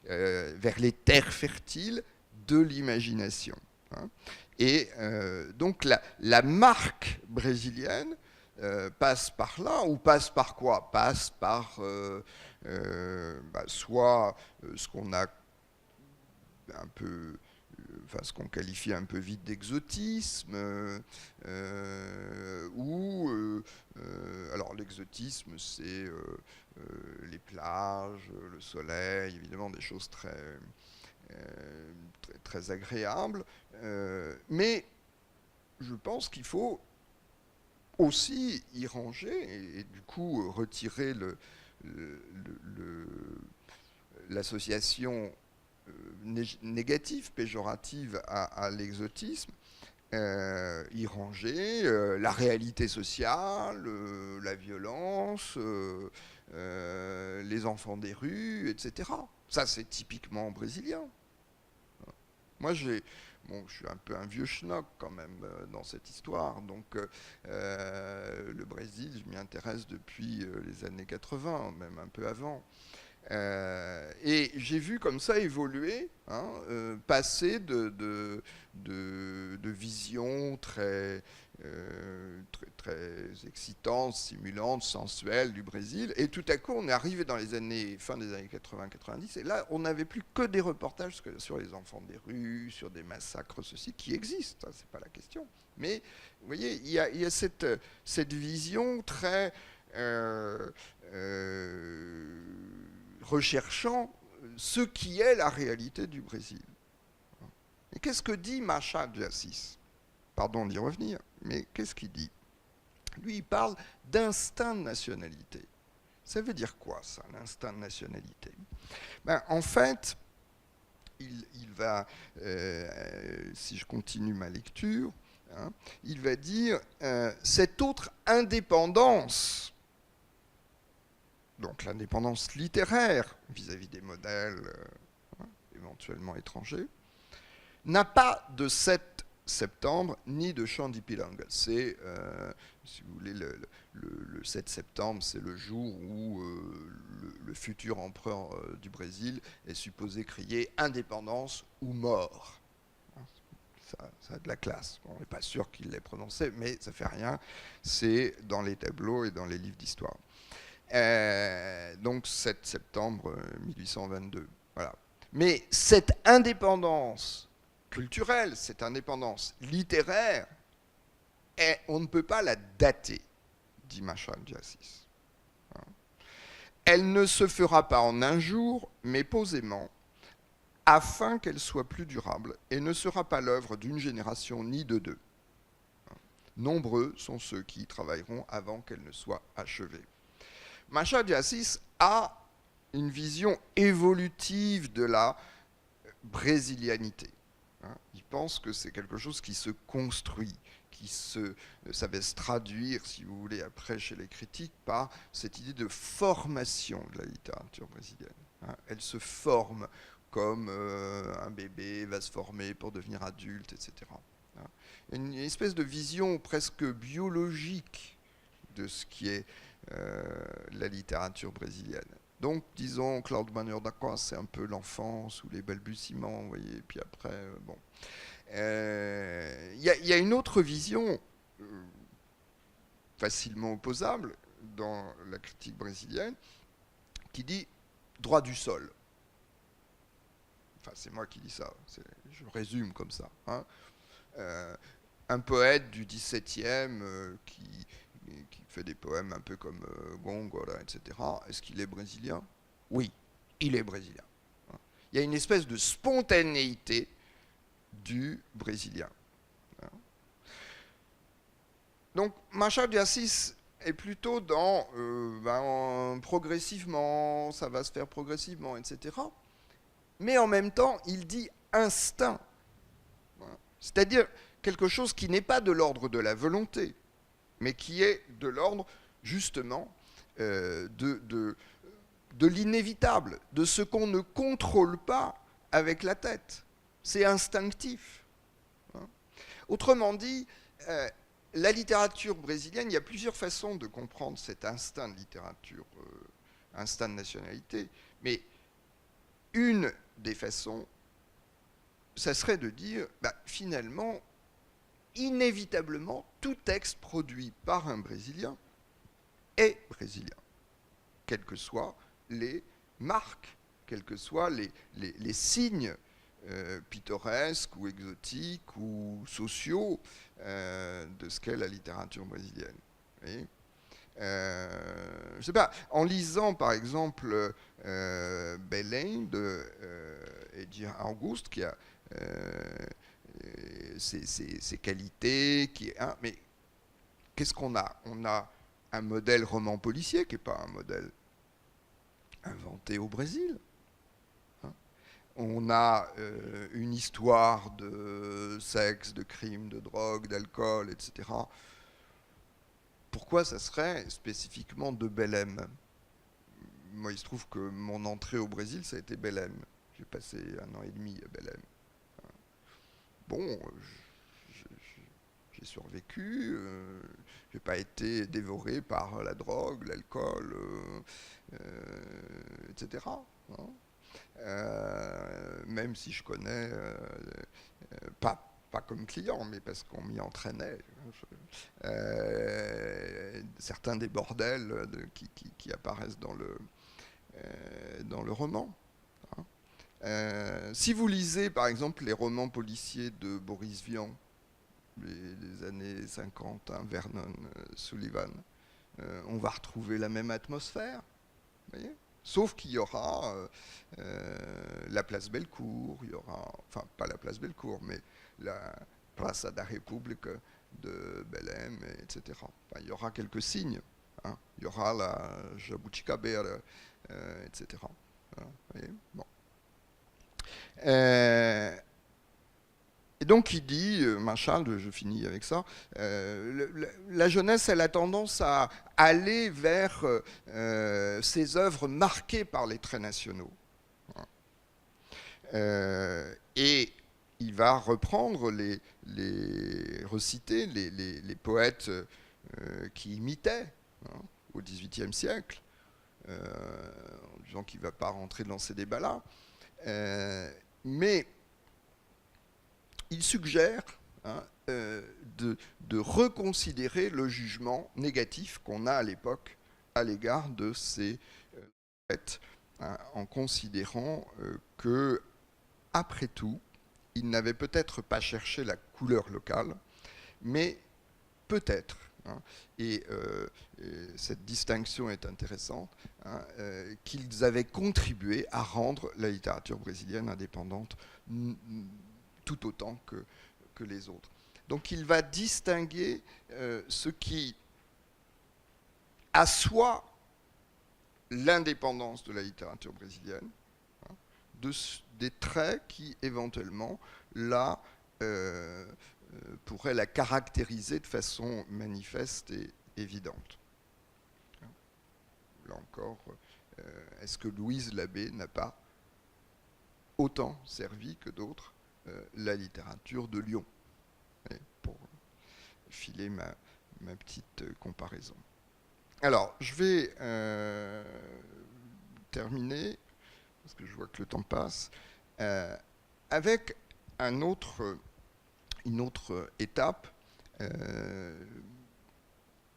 vers les terres fertiles de l'imagination. Et donc la marque brésilienne passe par là, ou passe par quoi ? Passe par soit ce qu'on a un peu enfin, ce qu'on qualifie un peu vite d'exotisme, alors l'exotisme, c'est les plages, le soleil, évidemment des choses très agréables, mais je pense qu'il faut aussi y ranger et du coup retirer l'association négative, péjorative à l'exotisme, y ranger la réalité sociale, la violence, les enfants des rues, etc. Ça, c'est typiquement brésilien. Moi, je suis un peu un vieux schnock quand même dans cette histoire. Donc, le Brésil, je m'y intéresse depuis les années 80, même un peu avant. Et j'ai vu comme ça évoluer, passer de visions très excitantes, stimulantes, sensuelles du Brésil. Et tout à coup, on est arrivé dans fin des années 80-90, et là, on n'avait plus que des reportages sur les enfants des rues, sur des massacres, ceci, qui existent, c'est pas la question. Mais, vous voyez, il y a cette vision très... recherchant ce qui est la réalité du Brésil. Et qu'est-ce que dit Machado de Assis? Pardon d'y revenir, mais qu'est-ce qu'il dit? Lui, il parle d'instinct de nationalité. Ça veut dire quoi, ça, l'instinct de nationalité? En fait, il va, si je continue ma lecture, il va dire cette autre indépendance, donc l'indépendance littéraire vis-à-vis des modèles éventuellement étrangers, n'a pas de 7 septembre ni de chant d'Ipiranga. C'est, si vous voulez, le 7 septembre, c'est le jour où le futur empereur du Brésil est supposé crier « indépendance ou mort ». Ça a de la classe. On n'est pas sûr qu'il l'ait prononcé, mais ça ne fait rien. C'est dans les tableaux et dans les livres d'histoire. Donc 7 septembre 1822. Voilà. Mais cette indépendance culturelle, cette indépendance littéraire, on ne peut pas la dater, dit Machado de Assis. Elle ne se fera pas en un jour, mais posément, afin qu'elle soit plus durable, et ne sera pas l'œuvre d'une génération ni de deux. Nombreux sont ceux qui y travailleront avant qu'elle ne soit achevée. Machado de Assis a une vision évolutive de la brésilianité. Il pense que c'est quelque chose qui se construit, ça va se traduire, si vous voulez, après chez les critiques, par cette idée de formation de la littérature brésilienne. Elle se forme comme un bébé va se former pour devenir adulte, etc. Une espèce de vision presque biologique de ce qui est la littérature brésilienne. Donc, disons, Claude Monteiro da Costa, c'est un peu l'enfance ou les balbutiements, vous voyez, et puis après, bon. Il y a une autre vision facilement opposable dans la critique brésilienne qui dit droit du sol. Enfin, c'est moi qui dis ça, je résume comme ça. Un poète du XVIIe qui fait des poèmes un peu comme Gongora, etc. Est-ce qu'il est brésilien? Oui, il est brésilien. Il y a une espèce de spontanéité du brésilien. Donc, Machado de Assis est plutôt dans progressivement, ça va se faire progressivement, etc. Mais en même temps, il dit instinct. C'est-à-dire quelque chose qui n'est pas de l'ordre de la volonté, mais qui est de l'ordre, justement, de l'inévitable, de ce qu'on ne contrôle pas avec la tête. C'est instinctif. Autrement dit, la littérature brésilienne, il y a plusieurs façons de comprendre cet instinct de littérature, instinct de nationalité, mais une des façons, ça serait de dire, finalement, inévitablement, tout texte produit par un Brésilien est brésilien, quelles que soient les marques, quels que soient les signes pittoresques ou exotiques ou sociaux de ce qu'est la littérature brésilienne. Vous voyez, je sais pas, en lisant par exemple Belém de Edir Auguste, qui a ses qualités, mais qu'est-ce qu'on a? On a un modèle roman policier qui n'est pas un modèle inventé au Brésil. On a une histoire de sexe, de crime, de drogue, d'alcool, etc. Pourquoi ça serait spécifiquement de Belém? Moi, il se trouve que mon entrée au Brésil, ça a été Belém. J'ai passé 1 an et demi à Belém. Bon, j'ai survécu, j'ai pas été dévoré par la drogue, l'alcool, etc. Hein. Même si je connais, pas comme client, mais parce qu'on m'y entraînait, certains des bordels qui apparaissent dans le roman. Hein. Si vous lisez par exemple les romans policiers de Boris Vian, des années 50, hein, Vernon Sullivan, on va retrouver la même atmosphère, vous voyez, sauf qu'il y aura la place Bellecour, il y aura, enfin pas la place Bellecour, mais la Praça da República de Belém, etc. Enfin, il y aura quelques signes, hein. Il y aura la Jabuticabera, etc. Hein, vous voyez, bon. Et donc il dit, Marshall, je finis avec ça, la jeunesse, elle a tendance à aller vers ces œuvres marquées par les traits nationaux. Et il va reprendre reciter les poètes qui imitaient, hein, au XVIIIe siècle, en disant qu'il ne va pas rentrer dans ces débats-là. Mais il suggère, hein, de reconsidérer le jugement négatif qu'on a à l'époque à l'égard de ces poètes, hein, en considérant que, après tout, ils n'avaient peut-être pas cherché la couleur locale, mais peut-être, hein, et cette distinction est intéressante, hein, qu'ils avaient contribué à rendre la littérature brésilienne indépendante tout autant que les autres. Donc il va distinguer ce qui assoit l'indépendance de la littérature brésilienne, hein, des traits qui éventuellement pourraient la caractériser de façon manifeste et évidente. Là encore, est-ce que Louise Labbé n'a pas autant servi que d'autres la littérature de Lyon, pour filer ma petite comparaison. Alors, je vais terminer, parce que je vois que le temps passe, avec une autre étape,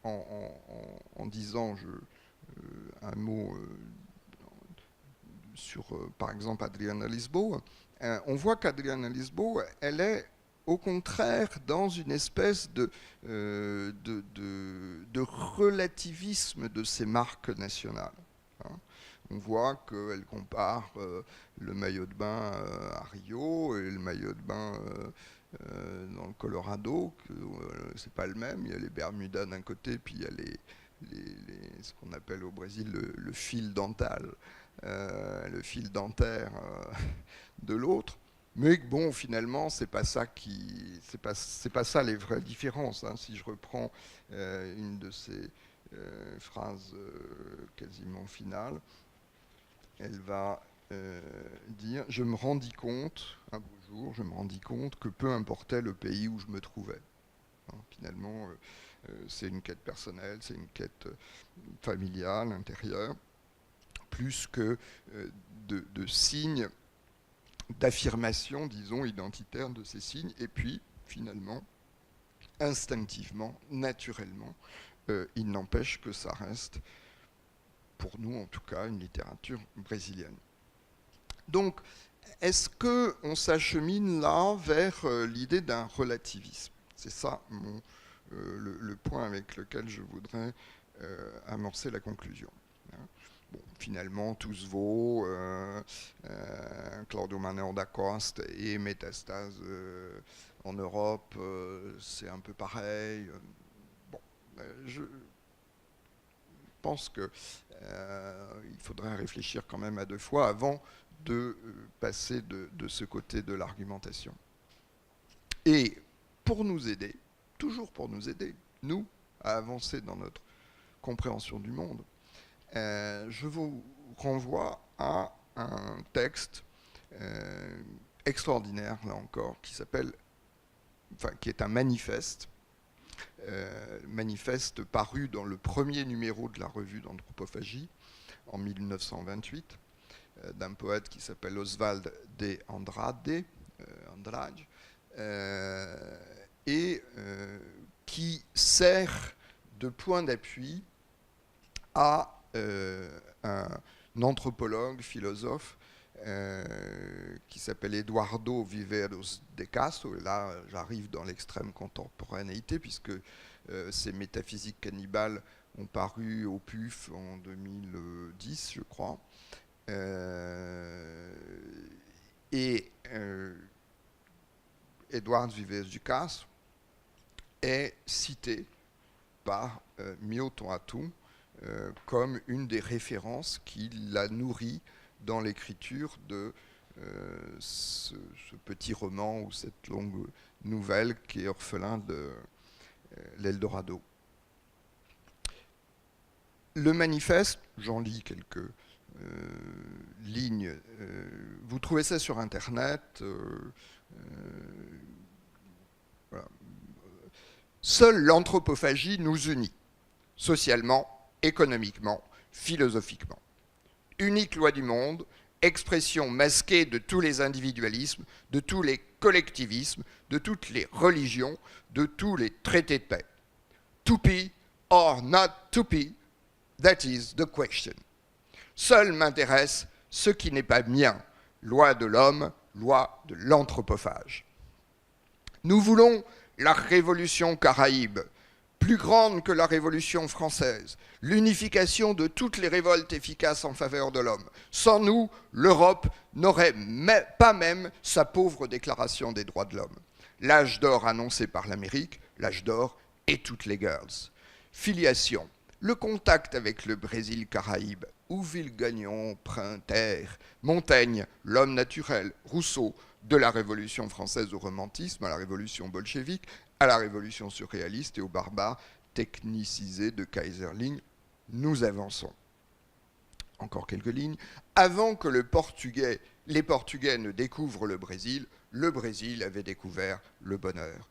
en disant un mot sur, par exemple, Adriana Lisboa. On voit qu'Adriana Lisboa, elle est au contraire dans une espèce de relativisme de ces marques nationales. Hein. On voit qu'elle compare le maillot de bain à Rio et le maillot de bain dans le Colorado, que c'est pas le même. Il y a les Bermudas d'un côté, puis il y a ce qu'on appelle au Brésil le fil dental, le fil dentaire de l'autre. Mais bon, finalement, c'est pas ça les vraies différences. Hein. Si je reprends une de ces phrases quasiment finales, elle va dire « Je me rendis compte, un beau jour, je me rendis compte que peu importait le pays où je me trouvais. Hein, » Finalement, c'est une quête personnelle, c'est une quête familiale, intérieure, plus que de signes d'affirmation, disons, identitaire de ces signes, et puis, finalement, instinctivement, naturellement, il n'empêche que ça reste, pour nous en tout cas, une littérature brésilienne. Donc, est-ce qu'on s'achemine là vers l'idée d'un relativisme? C'est ça le point avec lequel je voudrais amorcer la conclusion. Bon, finalement, tout se vaut. Claudio Maneo da Costa et Métastase en Europe, c'est un peu pareil. Bon, je pense qu'il faudrait réfléchir quand même à deux fois avant de passer de ce côté de l'argumentation. Et pour nous aider, toujours pour nous aider, nous, à avancer dans notre compréhension du monde, je vous renvoie à un texte extraordinaire, là encore, qui est un manifeste, manifeste paru dans le premier numéro de la revue d'Anthropophagie en 1928, d'un poète qui s'appelle Oswald de Andrade, et qui sert de point d'appui à un anthropologue, philosophe, qui s'appelle Eduardo Viveros de Castro. Et là, j'arrive dans l'extrême contemporanéité, puisque ces métaphysiques cannibales ont paru au PUF en 2010, je crois. Et Eduardo Viveros de Castro est cité par Mio Toatu comme une des références qui l'a nourri dans l'écriture de ce petit roman ou cette longue nouvelle qui est Orphelin de l'Eldorado. Le manifeste, j'en lis quelques lignes, vous trouvez ça sur Internet. Voilà. Seule l'anthropophagie nous unit, socialement, économiquement, philosophiquement. Unique loi du monde, expression masquée de tous les individualismes, de tous les collectivismes, de toutes les religions, de tous les traités de paix. To be or not to be, that is the question. Seul m'intéresse ce qui n'est pas mien, loi de l'homme, loi de l'anthropophage. Nous voulons la révolution caraïbe, plus grande que la Révolution française, l'unification de toutes les révoltes efficaces en faveur de l'homme. Sans nous, l'Europe n'aurait pas même sa pauvre déclaration des droits de l'homme. L'âge d'or annoncé par l'Amérique, l'âge d'or et toutes les girls. Filiation, le contact avec le Brésil caraïbe, Ouville-Gagnon, Printerre, Montaigne, l'homme naturel, Rousseau, de la Révolution française au romantisme, à la Révolution bolchevique, à la Révolution surréaliste et aux barbares technicisés de Kaiserling, nous avançons. Encore quelques lignes. Avant que les Portugais ne découvrent le Brésil avait découvert le bonheur.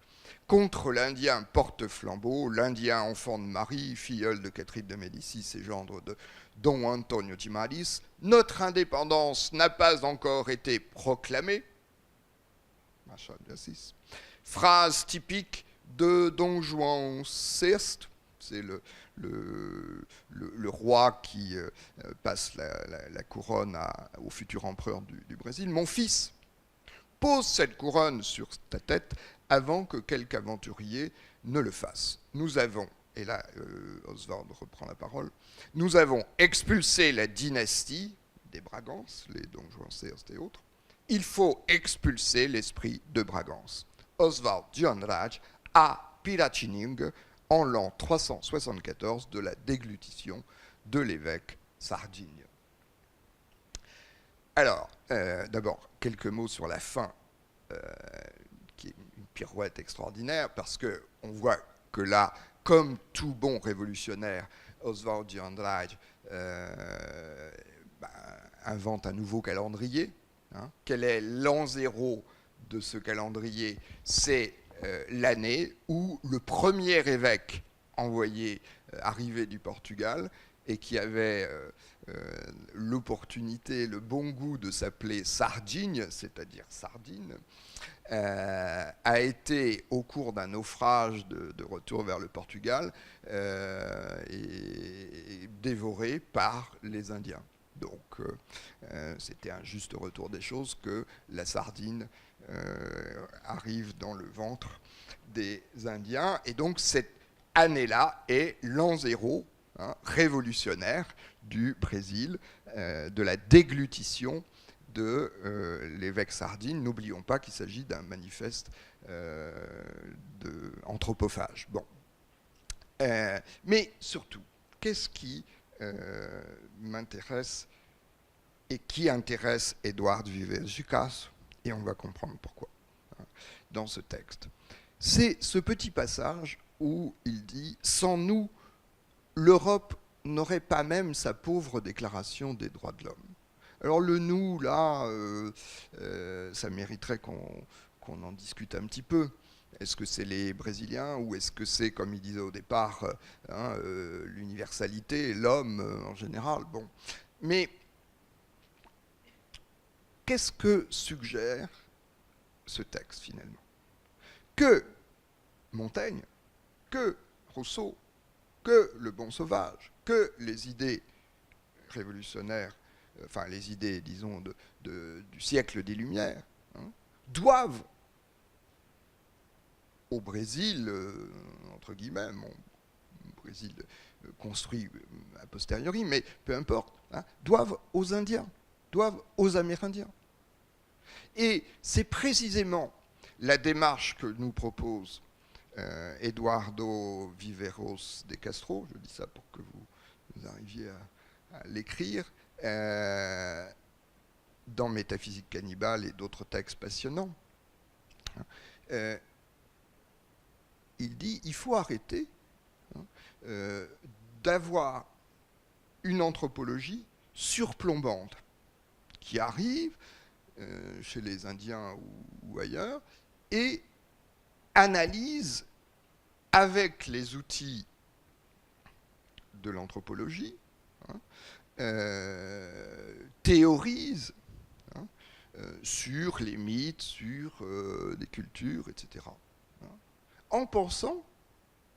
Contre l'Indien porte-flambeau, l'Indien enfant de Marie, filleul de Catherine de Médicis et gendre de Don Antonio Timaris, notre indépendance n'a pas encore été proclamée. Phrase typique de Don Juan VI, c'est le roi qui passe la couronne au futur empereur du Brésil. Mon fils, pose cette couronne sur ta tête avant que quelque aventurier ne le fasse. Nous avons, et là Oswald reprend la parole, nous avons expulsé la dynastie des Bragances, les Don Juan VI et autres. Il faut expulser l'esprit de Bragance. Oswald de Andrade à Piratininga en l'an 374 de la déglutition de l'évêque Sardigne. Alors, d'abord, quelques mots sur la fin, qui est une pirouette extraordinaire, parce qu'on voit que là, comme tout bon révolutionnaire, Oswald de Andrade invente un nouveau calendrier. Quel est l'an zéro de ce calendrier? C'est l'année où le premier évêque envoyé, arrivé du Portugal, et qui avait l'opportunité, le bon goût de s'appeler Sardigne, c'est-à-dire sardine, a été, au cours d'un naufrage de retour vers le Portugal, et dévoré par les Indiens. Donc, c'était un juste retour des choses que la sardine arrive dans le ventre des Indiens. Et donc cette année-là est l'an zéro, révolutionnaire du Brésil, de la déglutition de l'évêque Sardine. N'oublions pas qu'il s'agit d'un manifeste anthropophage. Bon. Mais surtout, qu'est-ce qui m'intéresse et qui intéresse Eduard Viversjukasy, et on va comprendre pourquoi, dans ce texte. C'est ce petit passage où il dit « Sans nous, l'Europe n'aurait pas même sa pauvre déclaration des droits de l'homme ». Alors le « nous », là, ça mériterait qu'on en discute un petit peu. Est-ce que c'est les Brésiliens ou est-ce que c'est, comme il disait au départ, l'universalité, l'homme en général? Bon. Mais qu'est-ce que suggère ce texte, finalement? Que Montaigne, que Rousseau, que le bon sauvage, que les idées révolutionnaires, enfin les idées, disons, du siècle des Lumières, doivent au Brésil, entre guillemets, Brésil construit a posteriori, mais peu importe, doivent aux Indiens, doivent aux Amérindiens. Et c'est précisément la démarche que nous propose Eduardo Viveiros de Castro, je dis ça pour que vous arriviez à l'écrire, dans Métaphysique cannibale et d'autres textes passionnants. Il dit il faut arrêter d'avoir une anthropologie surplombante qui arrive chez les Indiens ou ailleurs et analyse avec les outils de l'anthropologie, théorise sur les mythes, sur les cultures, etc. En pensant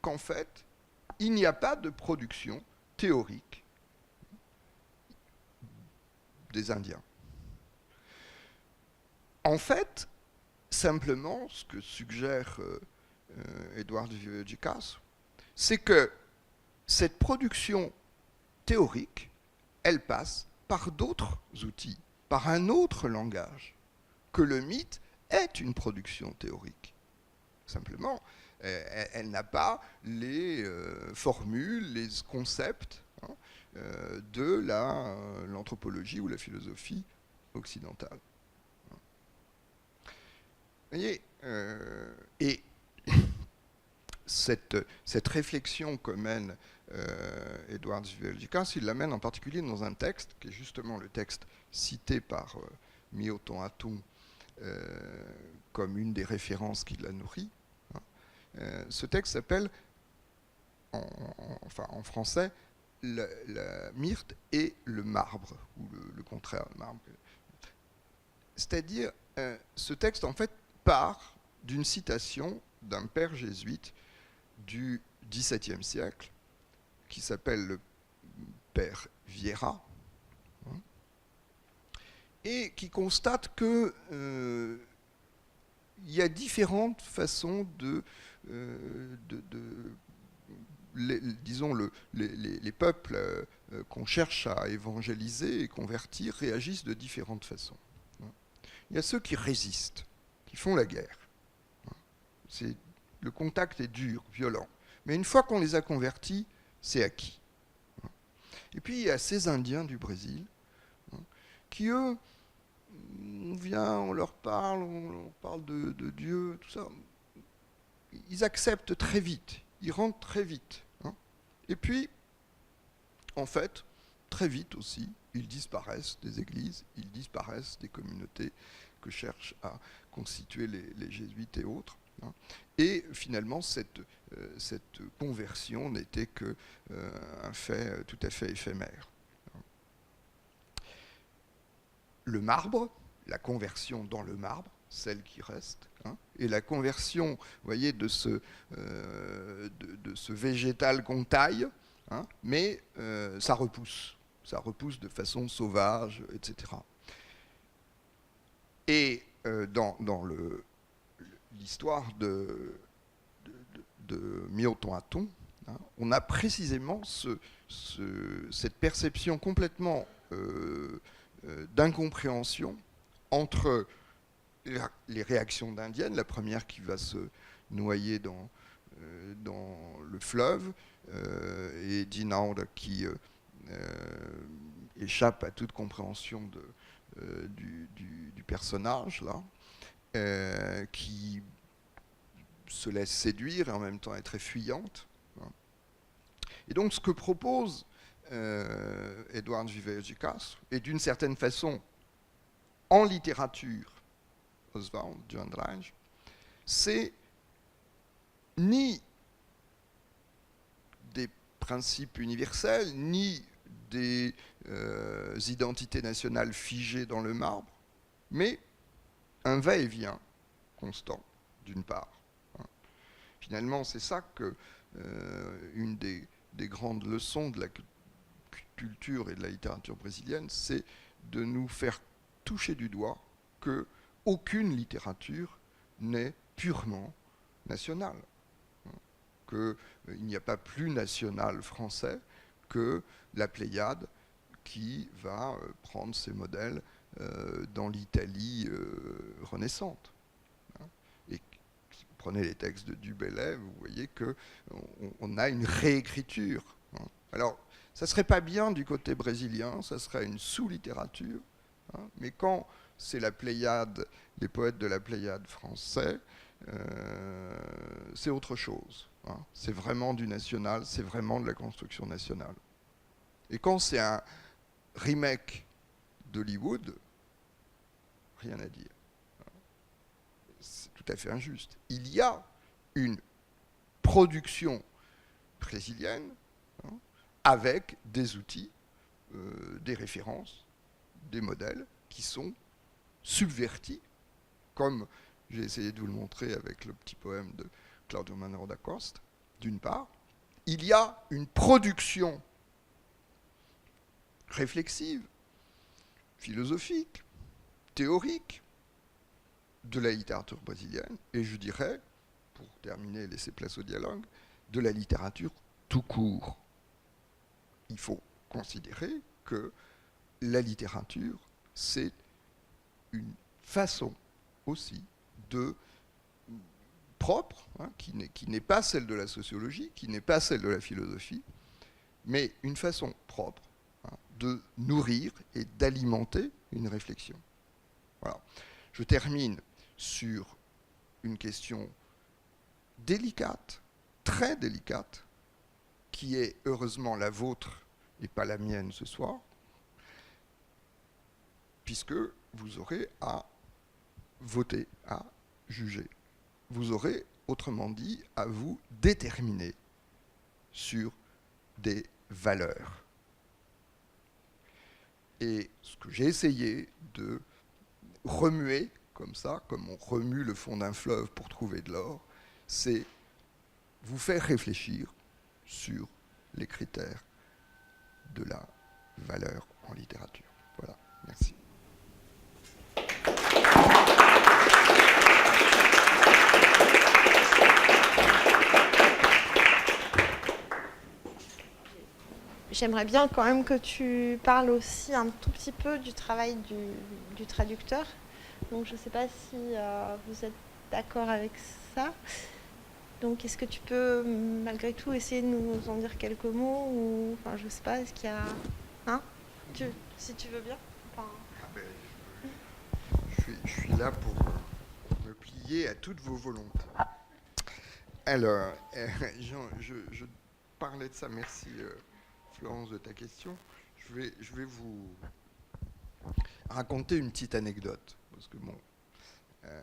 qu'en fait, il n'y a pas de production théorique des Indiens. En fait, simplement, ce que suggère Eduard Viversjukasy, c'est que cette production théorique, elle passe par d'autres outils, par un autre langage, que le mythe est une production théorique. Simplement, elle n'a pas les formules, les concepts de l'anthropologie ou la philosophie occidentale. Vous voyez, et cette réflexion que mène Eduard Viversjukasy, il l'amène en particulier dans un texte, qui est justement le texte cité par Myoton Atung comme une des références qui la nourrit. Ce texte s'appelle, en français, la myrte et le marbre, ou le contraire, le marbre. C'est-à-dire, ce texte, en fait, part d'une citation d'un père jésuite du XVIIe siècle, qui s'appelle le père Vieira, et qui constate que il y a différentes façons disons, les peuples qu'on cherche à évangéliser et convertir réagissent de différentes façons. Il y a ceux qui résistent, qui font la guerre. Le contact est dur, violent. Mais une fois qu'on les a convertis, c'est acquis. Et puis il y a ces Indiens du Brésil, qui eux, on vient, on leur parle, on parle de Dieu, tout ça. Ils acceptent très vite, ils rentrent très vite. Et puis, en fait, très vite aussi, ils disparaissent des églises, ils disparaissent des communautés que cherchent à constituer les jésuites et autres. Et finalement, cette conversion n'était qu'un fait tout à fait éphémère. Le marbre, la conversion dans le marbre, celle qui reste, et la conversion, vous voyez, de ce végétal qu'on taille, mais ça repousse. ça repousse de façon sauvage, etc. Et dans l'histoire de Mioton-Aton, hein, on a précisément cette perception complètement d'incompréhension entre les réactions d'indiennes, la première qui va se noyer dans le fleuve, et Dinaud qui échappe à toute compréhension du personnage, là, qui se laisse séduire et en même temps est très fuyante. Et donc ce que propose Edward Viveros est d'une certaine façon, en littérature, Oswald du Andrage, c'est ni des principes universels, ni des identités nationales figées dans le marbre, mais un va-et-vient constant, d'une part. Finalement, c'est ça que une des grandes leçons de la culture et de la littérature brésilienne, c'est de nous faire toucher du doigt que aucune littérature n'est purement nationale. Qu'il n'y a pas plus national français que la Pléiade qui va prendre ses modèles dans l'Italie renaissante. Et si vous prenez les textes de Du Bellay, vous voyez qu'on a une réécriture. Alors, ça ne serait pas bien du côté brésilien, ça serait une sous-littérature, mais quand c'est la Pléiade, les poètes de la Pléiade français, c'est autre chose. C'est vraiment du national, c'est vraiment de la construction nationale. Et quand c'est un remake d'Hollywood, rien à dire. C'est tout à fait injuste. Il y a une production brésilienne avec des outils, des références, des modèles qui sont subvertis, comme j'ai essayé de vous le montrer avec le petit poème de Claudio Monteiro da Costa, d'une part. Il y a une production réflexive, philosophique, théorique de la littérature brésilienne, et je dirais, pour terminer et laisser place au dialogue, de la littérature tout court. Il faut considérer que la littérature, c'est une façon aussi de propre, qui n'est pas celle de la sociologie, qui n'est pas celle de la philosophie, mais une façon propre de nourrir et d'alimenter une réflexion. Voilà. Je termine sur une question délicate, très délicate, qui est heureusement la vôtre et pas la mienne ce soir, puisque vous aurez à voter, à juger. Vous aurez, autrement dit, à vous déterminer sur des valeurs. Et ce que j'ai essayé de remuer, comme ça, comme on remue le fond d'un fleuve pour trouver de l'or, c'est vous faire réfléchir sur les critères de la valeur en littérature. Voilà, merci. J'aimerais bien quand même que tu parles aussi un tout petit peu du travail du traducteur. Donc je ne sais pas si vous êtes d'accord avec ça. Donc est-ce que tu peux malgré tout essayer de nous en dire quelques mots ou, enfin, je ne sais pas, est-ce qu'il y a... Hein si tu veux bien. Enfin... Je suis là pour me plier à toutes vos volontés. Alors, je parlais de ça, merci Florence de ta question. Je vais vous raconter une petite anecdote, parce que bon, je ne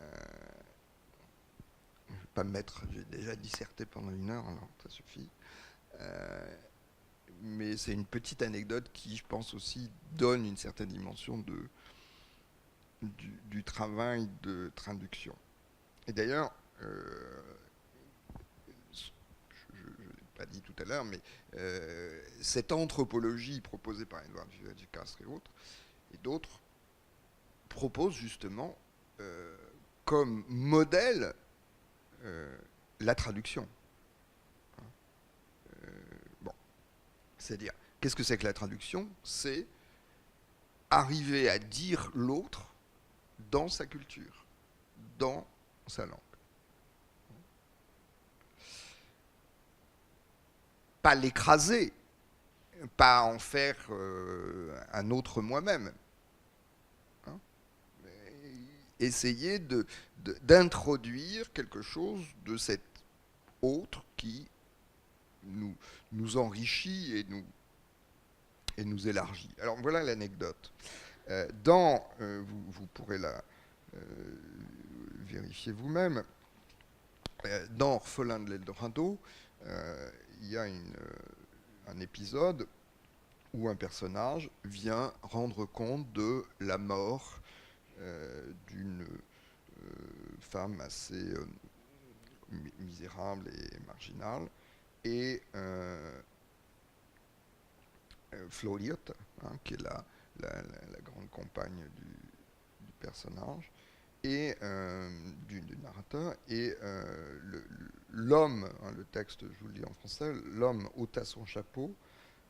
vais pas me mettre, j'ai déjà disserté pendant 1 heure, alors ça suffit. Mais c'est une petite anecdote qui, je pense aussi, donne une certaine dimension du travail de traduction. Et d'ailleurs, je n'ai pas dit tout à l'heure, mais cette anthropologie proposée par Edward de Castries et d'autres propose justement comme modèle la traduction. Bon, c'est-à-dire, qu'est-ce que c'est que la traduction? C'est arriver à dire l'autre dans sa culture, dans sa langue. Pas l'écraser, pas en faire un autre moi-même. Hein, essayer d'introduire quelque chose de cet autre qui nous enrichit et nous élargit. Alors voilà l'anecdote. Vous pourrez la vérifier vous-même, dans Orphelin de l'Eldorado, il y a un épisode où un personnage vient rendre compte de la mort d'une femme assez misérable et marginale, et Floriot, qui est la grande compagne du personnage, et du narrateur, et l'homme, le texte, je vous le dis en français, l'homme ôta son chapeau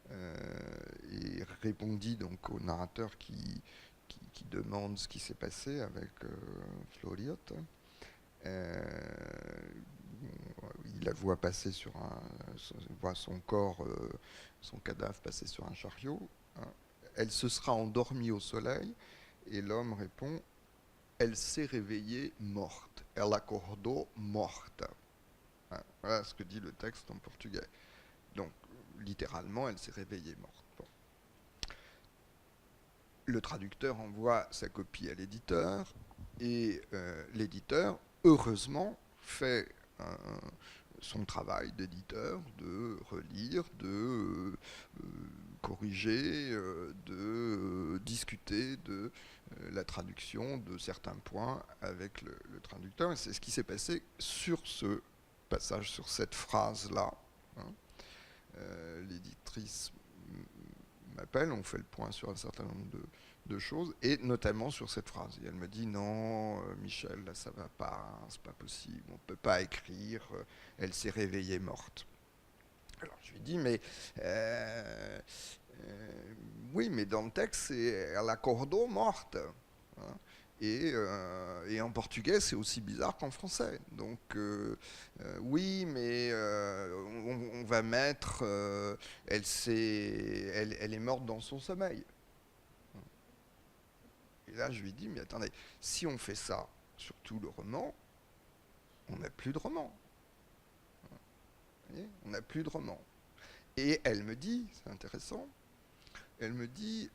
et répondit donc au narrateur qui demande ce qui s'est passé avec Floriot. Il la voit passer voit son corps, son cadavre passer sur un chariot. Elle se sera endormie au soleil, et l'homme répond: elle s'est réveillée morte. Elle acordou morta. Voilà ce que dit le texte en portugais. Donc, littéralement, elle s'est réveillée morte. Bon. Le traducteur envoie sa copie à l'éditeur, et l'éditeur, heureusement, fait son travail d'éditeur, de relire, de corriger, de discuter de la traduction de certains points avec le traducteur. Et c'est ce qui s'est passé sur ce passage, sur cette phrase-là. L'éditrice m'appelle, on fait le point sur un certain nombre de choses, et notamment sur cette phrase. Et elle me dit: non, Michel, là ça va pas, c'est pas possible, on peut pas écrire, elle s'est réveillée morte. Alors je lui dis: mais oui, mais dans le texte, c'est elle acordou morte. Hein. Et en portugais, c'est aussi bizarre qu'en français. Donc, oui, mais on va mettre elle est morte dans son sommeil. Et là, je lui dis: mais attendez, si on fait ça sur tout le roman, on n'a plus de roman. Vous voyez, on n'a plus de roman. Et elle me dit, c'est intéressant, elle me dit: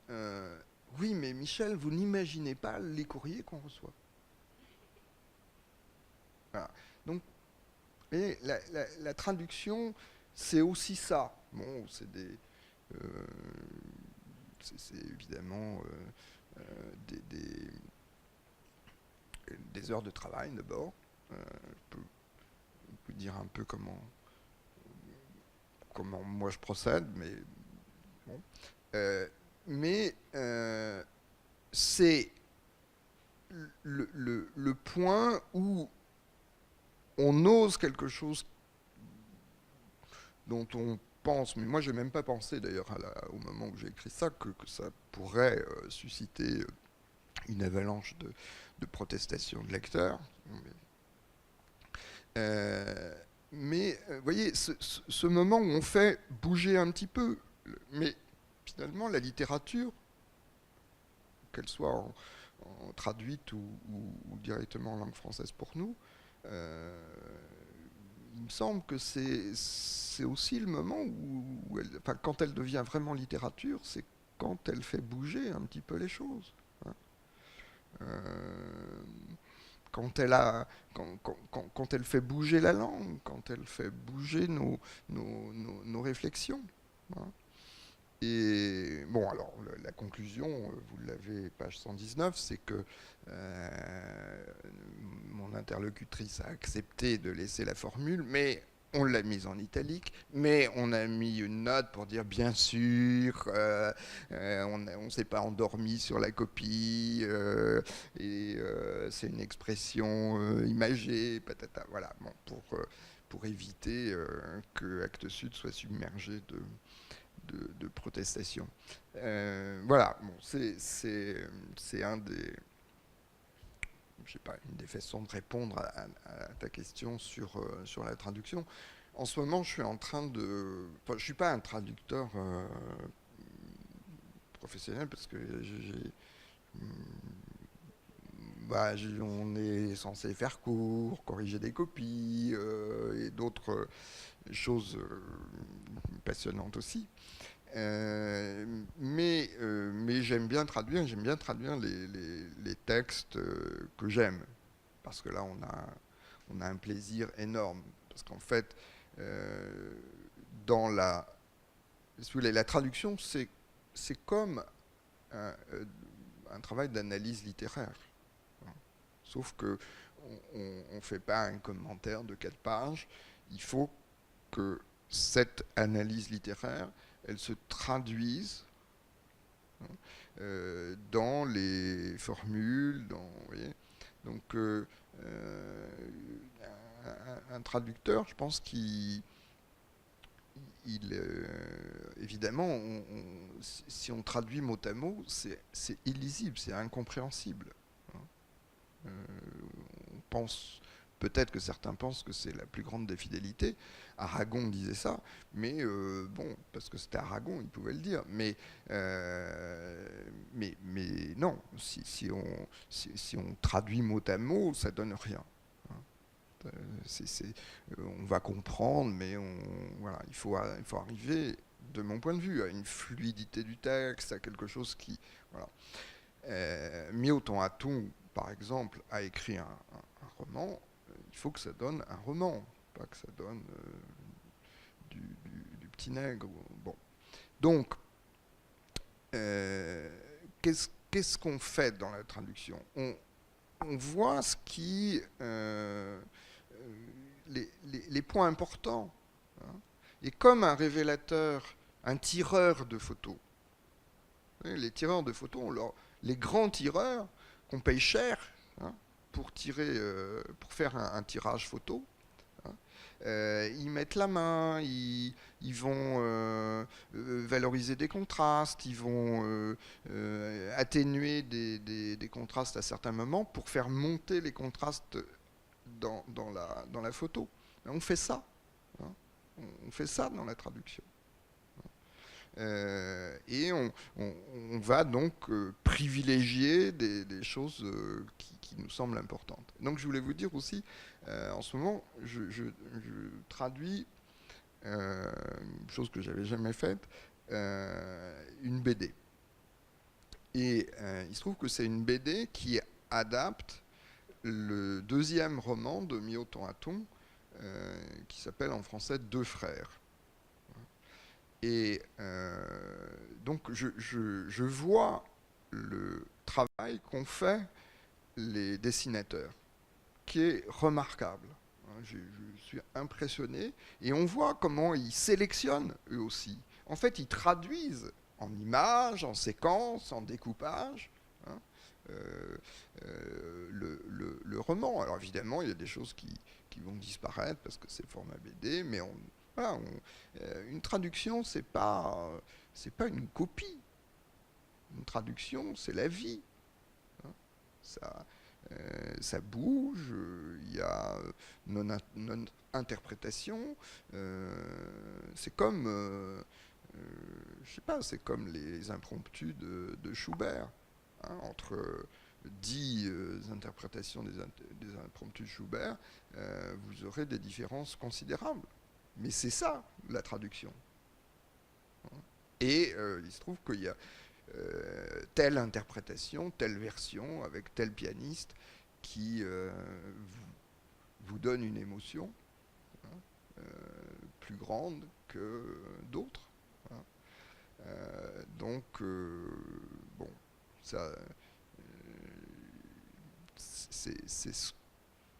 oui, mais Michel, vous n'imaginez pas les courriers qu'on reçoit. Voilà. Donc, et la traduction, c'est aussi ça. Bon, c'est évidemment des heures de travail d'abord. Je peux vous dire un peu comment moi je procède, mais bon. Mais c'est le point où on ose quelque chose dont on pense, mais moi j'ai même pas pensé d'ailleurs au moment où j'ai écrit ça, que ça pourrait susciter une avalanche de protestations de lecteurs. Mais vous voyez, ce moment où on fait bouger un petit peu, mais finalement la littérature, qu'elle soit en traduite ou directement en langue française pour nous, il me semble que c'est aussi le moment où quand elle devient vraiment littérature, c'est quand elle fait bouger un petit peu les choses. Hein. Quand elle fait bouger la langue, quand elle fait bouger nos réflexions. Hein. Et bon, alors la conclusion, vous l'avez, page 119, c'est que mon interlocutrice a accepté de laisser la formule, mais on l'a mise en italique, mais on a mis une note pour dire bien sûr, on ne s'est pas endormi sur la copie, et c'est une expression imagée, patata, voilà, bon, pour éviter que Actes Sud soit submergé de protestations. Voilà, bon, c'est un des... Je sais pas, une des façons de répondre à ta question sur la traduction. En ce moment, je suis en train de... Enfin, je ne suis pas un traducteur professionnel parce que on est censé faire court, corriger des copies et d'autres choses passionnantes aussi. Mais j'aime bien traduire les textes que j'aime. Parce que là, on a un plaisir énorme. Parce qu'en fait, dans si vous voulez, la traduction, c'est comme un travail d'analyse littéraire. Sauf que on ne fait pas un commentaire de 4 pages. Il faut que cette analyse littéraire, elle se traduise dans les formules, vous voyez. Donc un traducteur, je pense qu'il évidemment, si on traduit mot à mot, c'est illisible, c'est incompréhensible. On pense, peut-être que certains pensent que c'est la plus grande des fidélités. Aragon disait ça, mais bon, parce que c'était Aragon, il pouvait le dire. Mais non, si on traduit mot à mot, ça donne rien. On va comprendre, mais voilà, il faut arriver, de mon point de vue, à une fluidité du texte, à quelque chose qui... Voilà. Myoton Atung, par exemple, a écrit un roman, il faut que ça donne un roman, pas que ça donne du petit nègre. Bon. Donc, qu'est-ce qu'on fait dans la traduction ? On voit ce qui... les points importants. Hein. Et comme un révélateur, un tireur de photos, les tireurs de photos, les grands tireurs qu'on paye cher pour faire un tirage photo, ils mettent la main, ils vont valoriser des contrastes, ils vont atténuer des contrastes à certains moments pour faire monter les contrastes dans la photo. On fait ça. On fait ça dans la traduction. Et on va donc privilégier des choses qui nous semblent importantes. Donc je voulais vous dire aussi, en ce moment, je traduis une chose que j'avais jamais faite, une BD. Et il se trouve que c'est une BD qui adapte le deuxième roman de Myoton Atung, qui s'appelle en français Deux frères. Et donc je vois le travail qu'ont fait les dessinateurs, qui est remarquable. Je suis impressionné. Et on voit comment ils sélectionnent eux aussi. En fait, ils traduisent en images, en séquences, en découpage, le roman. Alors évidemment, il y a des choses qui vont disparaître parce que c'est format BD, mais voilà, une traduction, c'est pas une copie. Une traduction, c'est la vie. Ça bouge, il y a non-interprétation. C'est comme, je sais pas, c'est comme les impromptus de Schubert. Entre 10 interprétations des impromptus de Schubert, vous aurez des différences considérables. Mais c'est ça, la traduction. Et il se trouve qu'il y a telle interprétation, telle version, avec tel pianiste, qui vous donne une émotion plus grande que d'autres. Donc, bon, ça, c'est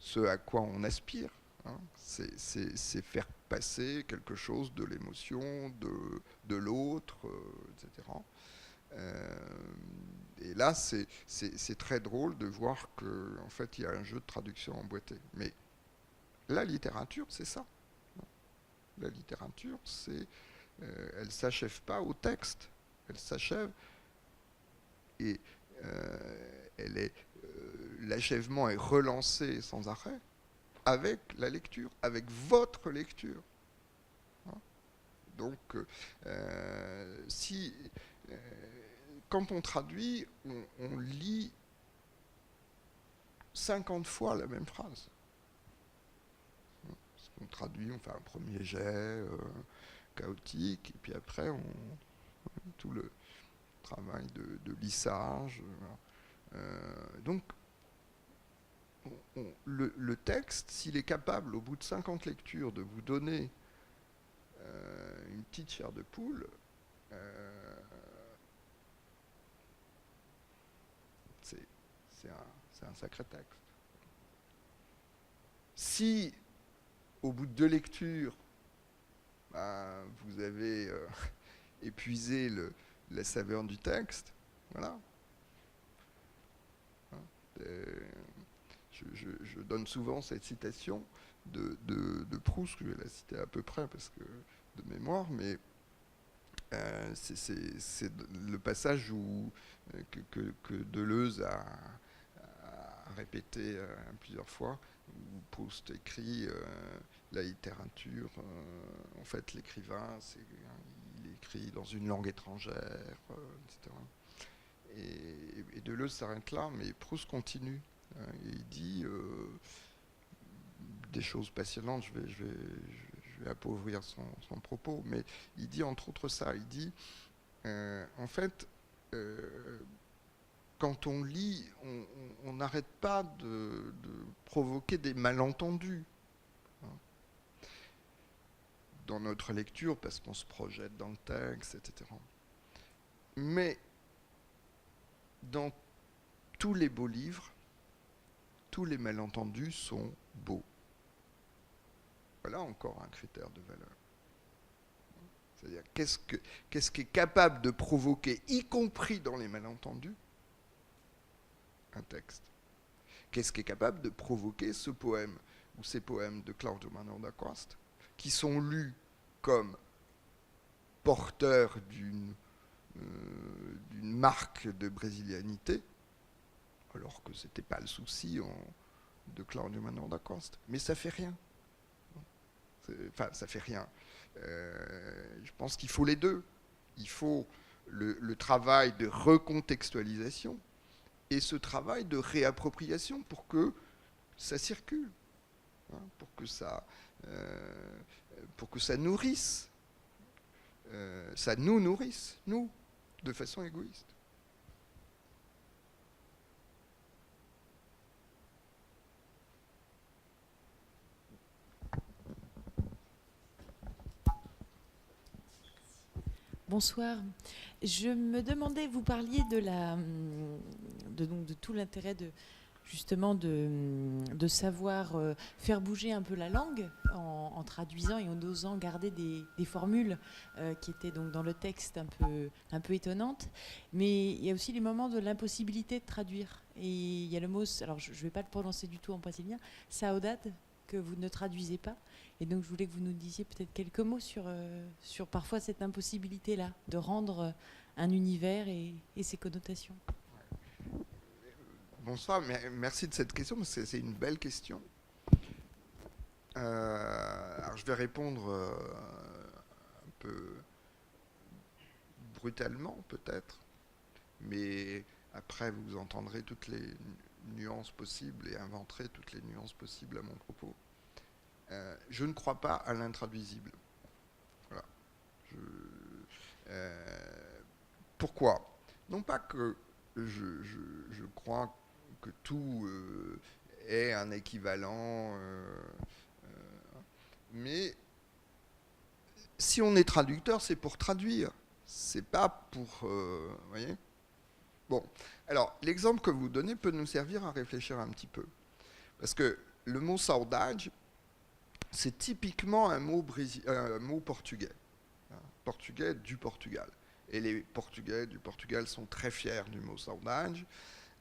ce à quoi on aspire. C'est faire passer quelque chose de l'émotion, de l'autre, etc. Et là, c'est très drôle de voir qu'en fait, il y a un jeu de traduction emboîté. Mais la littérature, c'est ça. La littérature, elle ne s'achève pas au texte. Elle s'achève et l'achèvement est relancé sans arrêt avec la lecture, avec votre lecture. Donc, quand on traduit, on lit 50 fois la même phrase. Parce qu'on traduit, on fait un premier jet chaotique, et puis après, tout le travail de lissage. Donc, le texte, s'il est capable, au bout de 50 lectures, de vous donner une petite chair de poule, c'est un sacré texte. Si, au bout de 2 lectures, vous avez épuisé la saveur du texte, voilà. Je donne souvent cette citation de Proust, je vais la citer à peu près parce que de mémoire, mais c'est le passage que Deleuze a répété plusieurs fois, où Proust écrit la littérature, en fait l'écrivain, il écrit dans une langue étrangère, etc. Et Deleuze s'arrête là, mais Proust continue. Et il dit des choses passionnantes, je vais appauvrir son propos, mais il dit entre autres ça, il dit en fait, quand on lit, on n'arrête pas de provoquer des malentendus dans notre lecture, parce qu'on se projette dans le texte, etc. Mais dans tous les beaux livres, tous les malentendus sont beaux. Voilà encore un critère de valeur. C'est-à-dire, qu'est-ce qui est capable de provoquer, y compris dans les malentendus, un texte? Qu'est-ce qui est capable de provoquer ce poème, ou ces poèmes de Claudio Manuel da Costa, qui sont lus comme porteurs d'une marque de brésilianité, alors que ce n'était pas le souci de Claudio Manuel da Costa. Mais ça fait rien. Enfin, ça fait rien. Je pense qu'il faut les deux. Il faut le travail de recontextualisation et ce travail de réappropriation pour que ça circule, pour que ça nourrisse, ça nous nourrisse, nous, de façon égoïste. Bonsoir. Je me demandais, vous parliez de tout l'intérêt justement de savoir faire bouger un peu la langue en traduisant et en osant garder des formules qui étaient donc dans le texte un peu étonnantes. Mais il y a aussi les moments de l'impossibilité de traduire. Et il y a le mot, alors je ne vais pas le prononcer du tout en brésilien, saudade, que vous ne traduisez pas. Et donc je voulais que vous nous disiez peut-être quelques mots sur parfois cette impossibilité-là, de rendre un univers et ses connotations. Bonsoir, merci de cette question, parce que c'est une belle question. Alors je vais répondre un peu brutalement peut-être, mais après vous entendrez toutes les nuances possibles et inventerez toutes les nuances possibles à mon propos. Je ne crois pas à l'intraduisible. Voilà. Pourquoi? Non pas que je crois que tout est un équivalent, mais si on est traducteur, c'est pour traduire, c'est pas pour... voyez? Bon, alors l'exemple que vous donnez peut nous servir à réfléchir un petit peu. Parce que le mot saudade, c'est typiquement un mot portugais, hein, portugais du Portugal. Et les Portugais du Portugal sont très fiers du mot saudade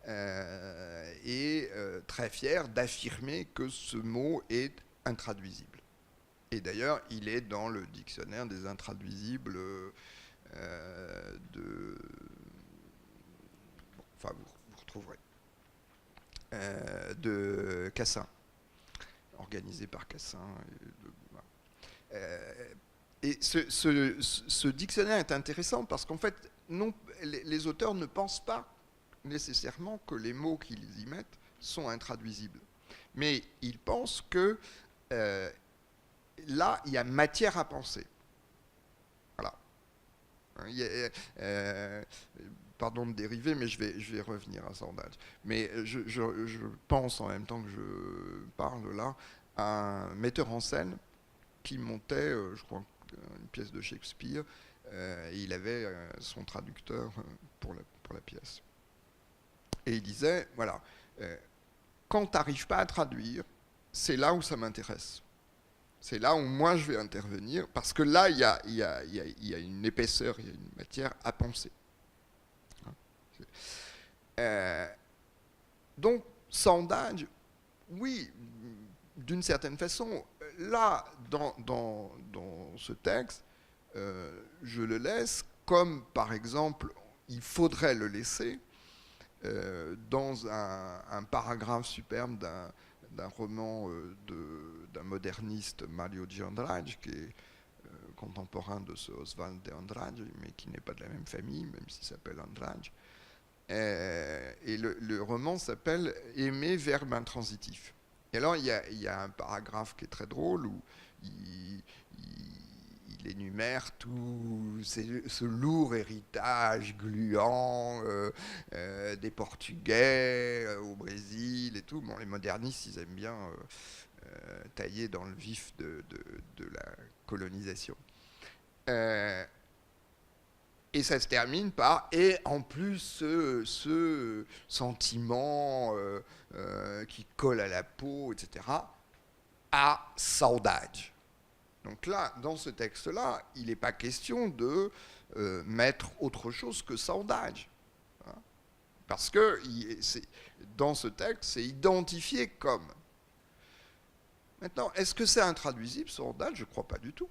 et très fiers d'affirmer que ce mot est intraduisible. Et d'ailleurs, il est dans le dictionnaire des intraduisibles vous retrouverez, de Cassin, organisé par Cassin. Et ce dictionnaire est intéressant parce qu'en fait, les auteurs ne pensent pas nécessairement que les mots qu'ils y mettent sont intraduisibles. Mais ils pensent que là, il y a matière à penser. Voilà. Pardon de dériver, mais je vais revenir à Saudade. Mais je pense en même temps que je parle là à un metteur en scène qui montait, je crois, une pièce de Shakespeare. Et il avait son traducteur pour la pièce. Et il disait, voilà, quand tu n'arrives pas à traduire, c'est là où ça m'intéresse. C'est là où moi je vais intervenir, parce que là, il y a une épaisseur, il y a une matière à penser. Donc, saudade, oui, d'une certaine façon, là, dans ce texte, je le laisse comme, par exemple, il faudrait le laisser dans un paragraphe superbe d'un roman d'un moderniste, Mário de Andrade, qui est contemporain de ce Oswald de Andrade, mais qui n'est pas de la même famille, même s'il s'appelle Andrade. Et le roman s'appelle « Aimer, verbe intransitif ». Et alors, il y a un paragraphe qui est très drôle où il énumère tout ce lourd héritage gluant des Portugais au Brésil et tout. Bon, les modernistes, ils aiment bien tailler dans le vif de la colonisation. Et ça se termine par « et en plus ce sentiment qui colle à la peau, etc., à saudade ». Donc là, dans ce texte-là, il n'est pas question de mettre autre chose que saudade. Hein, parce que dans ce texte, c'est identifié comme. Maintenant, est-ce que c'est intraduisible, saudade ? Je ne crois pas du tout.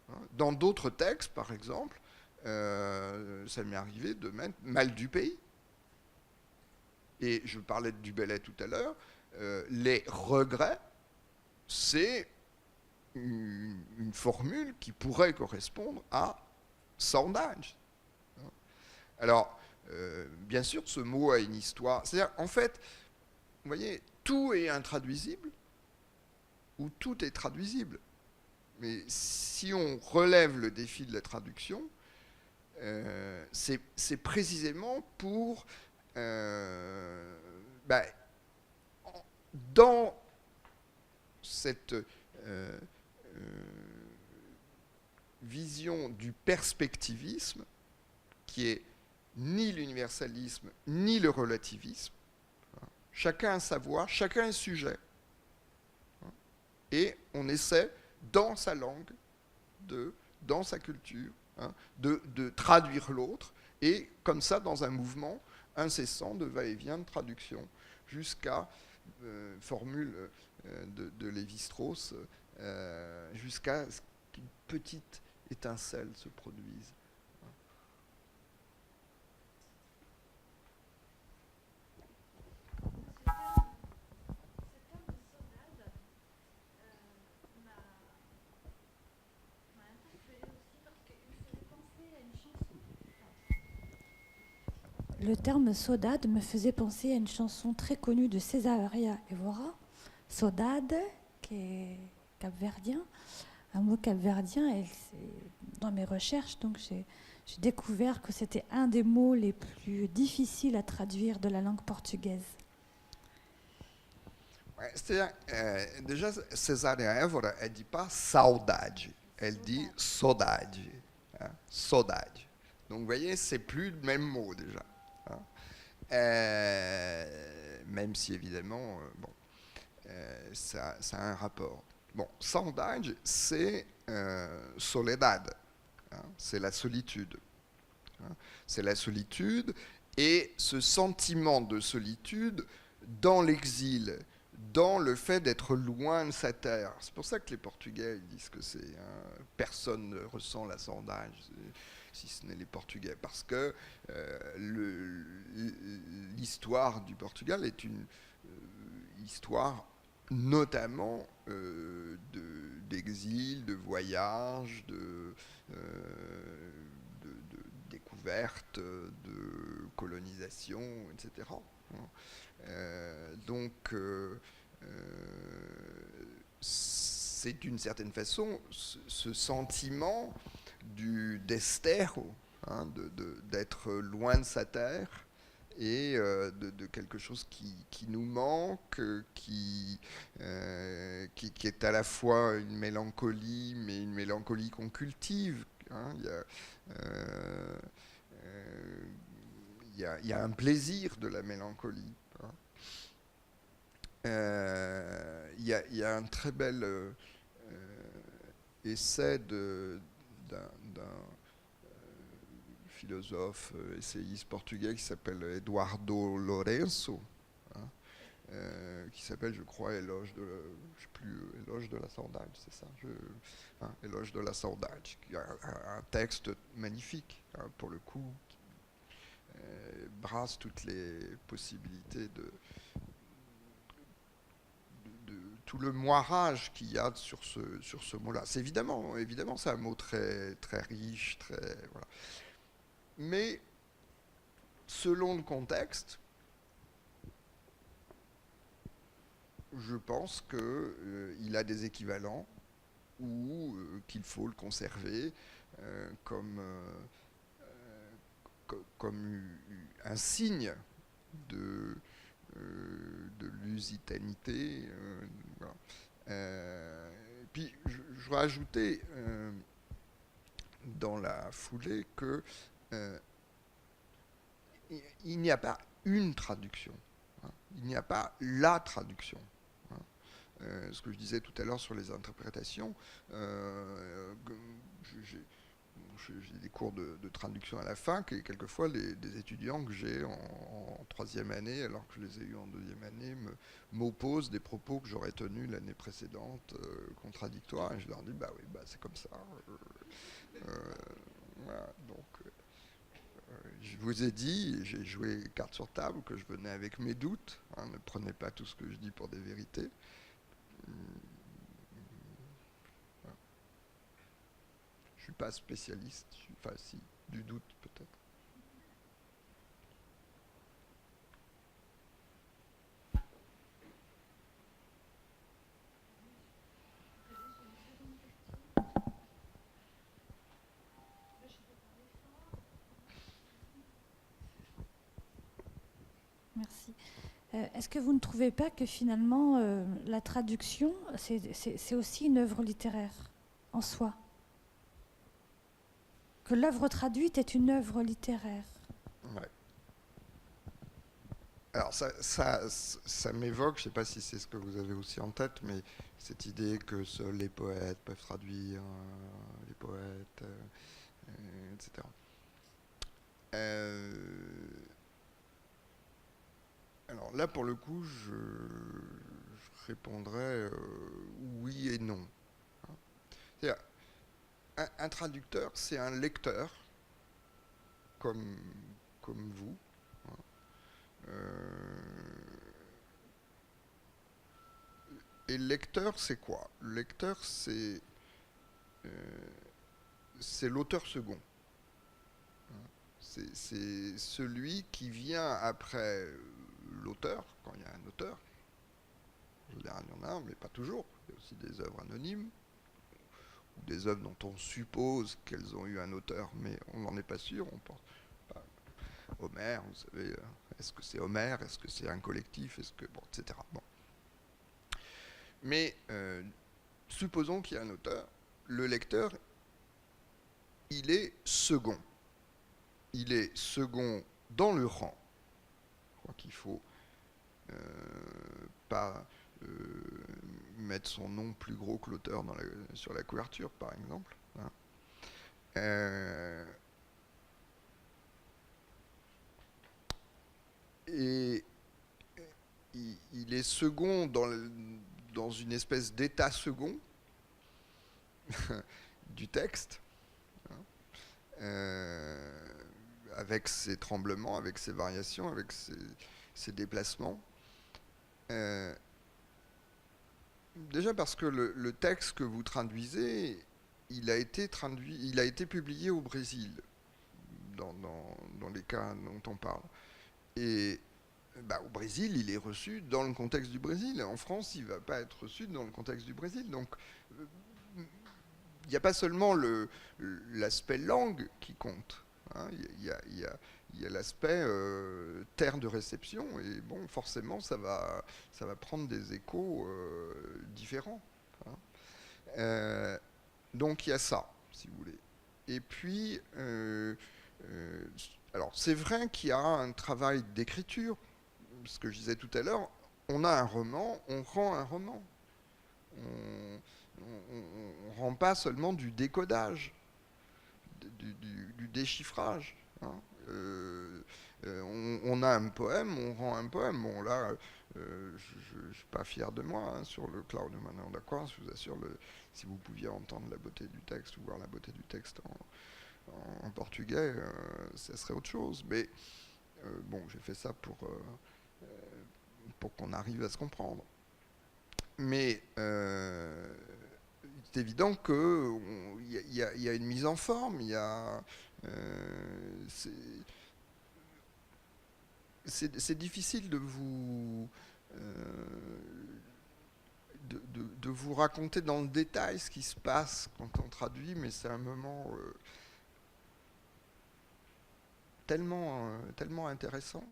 Hein, dans d'autres textes, par exemple, ça m'est arrivé de mettre mal du pays. Et je parlais de Dubellay tout à l'heure, les regrets, c'est une formule qui pourrait correspondre à saudade. Alors, bien sûr, ce mot a une histoire. C'est-à-dire, en fait, vous voyez, tout est intraduisible ou tout est traduisible. Mais si on relève le défi de la traduction, c'est précisément pour dans cette vision du perspectivisme qui est ni l'universalisme ni le relativisme, chacun a sa voix, chacun est sujet, et on essaie dans sa langue, dans sa culture, de traduire l'autre, et comme ça, dans un mouvement incessant de va-et-vient de traduction, jusqu'à formule de Lévi-Strauss, jusqu'à ce qu'une petite étincelle se produise. Le terme saudade me faisait penser à une chanson très connue de Césaria Évora, saudade, qui est capverdien, un mot capverdien. Et dans mes recherches, donc j'ai découvert que c'était un des mots les plus difficiles à traduire de la langue portugaise. Ouais, c'est-à-dire, déjà, Césaria Évora, elle ne dit pas saudade, elle dit saudade. Hein, saudade. Donc, vous voyez, c'est plus le même mot déjà. Hein. Même si, évidemment, ça a un rapport. Bon, saudade, c'est soledad, hein, c'est la solitude. Hein, c'est la solitude, et ce sentiment de solitude dans l'exil, dans le fait d'être loin de sa terre. C'est pour ça que les Portugais ils disent que c'est... Hein, personne ne ressent la saudade, si ce n'est les Portugais, parce que l'histoire du Portugal est une histoire notamment d'exil, de voyage, de découverte, de colonisation, etc. Donc, c'est d'une certaine façon ce sentiment d'estero, hein, d'être loin de sa terre, et de quelque chose qui nous manque, qui est à la fois une mélancolie, mais une mélancolie qu'on cultive. Hein. Il y a un plaisir de la mélancolie. Hein. Il y a un très bel essai d'un philosophe, essayiste portugais qui s'appelle Eduardo Lourenço, hein, qui s'appelle, je crois, Éloge de la saudade, c'est ça, hein, Éloge de la saudade, qui a un texte magnifique, hein, pour le coup, qui brasse toutes les possibilités de tout le moirage qu'il y a sur ce mot-là. C'est évidemment, c'est un mot très, très riche, très... Voilà. Mais, selon le contexte, je pense qu'il a des équivalents ou qu'il faut le conserver comme un signe de lusitanité. Voilà. Puis, je voudrais ajouter dans la foulée que il n'y a pas une traduction, hein. Il n'y a pas la traduction. Hein. Ce que je disais tout à l'heure sur les interprétations, j'ai des cours de traduction à la fac, et quelquefois des étudiants que j'ai en troisième année, alors que je les ai eus en deuxième année, m'opposent des propos que j'aurais tenus l'année précédente, contradictoires, et je leur dis, bah oui, bah c'est comme ça. Voilà, donc... je vous ai dit, j'ai joué carte sur table, que je venais avec mes doutes. Hein, ne prenez pas tout ce que je dis pour des vérités. Voilà. Je ne suis pas spécialiste, enfin si, du doute peut-être. Merci. Est-ce que vous ne trouvez pas que finalement la traduction, c'est aussi une œuvre littéraire en soi? Que l'œuvre traduite est une œuvre littéraire? Ouais. Alors ça m'évoque, je ne sais pas si c'est ce que vous avez aussi en tête, mais cette idée que seuls les poètes peuvent traduire les poètes, etc. Alors là, pour le coup, je répondrais oui et non. Hein. C'est-à-dire, un traducteur, c'est un lecteur, comme vous. Hein. Et le lecteur, c'est quoi? Le lecteur, c'est l'auteur second. C'est celui qui vient après l'auteur, quand il y a un auteur. En général, il y en a un, mais pas toujours. Il y a aussi des œuvres anonymes, ou des œuvres dont on suppose qu'elles ont eu un auteur, mais on n'en est pas sûr. On pense à Homère, vous savez, est-ce que c'est Homère, est-ce que c'est un collectif, est-ce que... Bon, etc. Bon. Mais supposons qu'il y a un auteur, le lecteur, il est second. Il est second dans le rang. Je crois qu'il faut pas mettre son nom plus gros que l'auteur sur la couverture, par exemple. Hein. Et il est second dans une espèce d'état second du texte, hein, avec ses tremblements, avec ses variations, avec ses déplacements. Déjà parce que le texte que vous traduisez, il a été publié au Brésil, dans les cas dont on parle. Et au Brésil, il est reçu dans le contexte du Brésil. En France, il ne va pas être reçu dans le contexte du Brésil. Donc, il n'y a pas seulement l'aspect langue qui compte. Hein. Il y a l'aspect terre de réception. Et bon, forcément, ça va prendre des échos différents. Hein. Donc, il y a ça, si vous voulez. Et puis, alors, c'est vrai qu'il y a un travail d'écriture. Ce que je disais tout à l'heure, on a un roman, on rend un roman. On ne rend pas seulement du décodage, du déchiffrage. Hein. On a un poème, on rend un poème. Bon, là, je ne suis pas fier de moi hein, sur le Cloud de Manon d'Aquarius. Je vous assure, si vous pouviez entendre la beauté du texte ou voir la beauté du texte en portugais, ça serait autre chose. Mais bon, j'ai fait ça pour qu'on arrive à se comprendre. Mais c'est évident qu'il y a une mise en forme, c'est difficile de vous de vous raconter dans le détail ce qui se passe quand on traduit, mais c'est un moment tellement intéressant.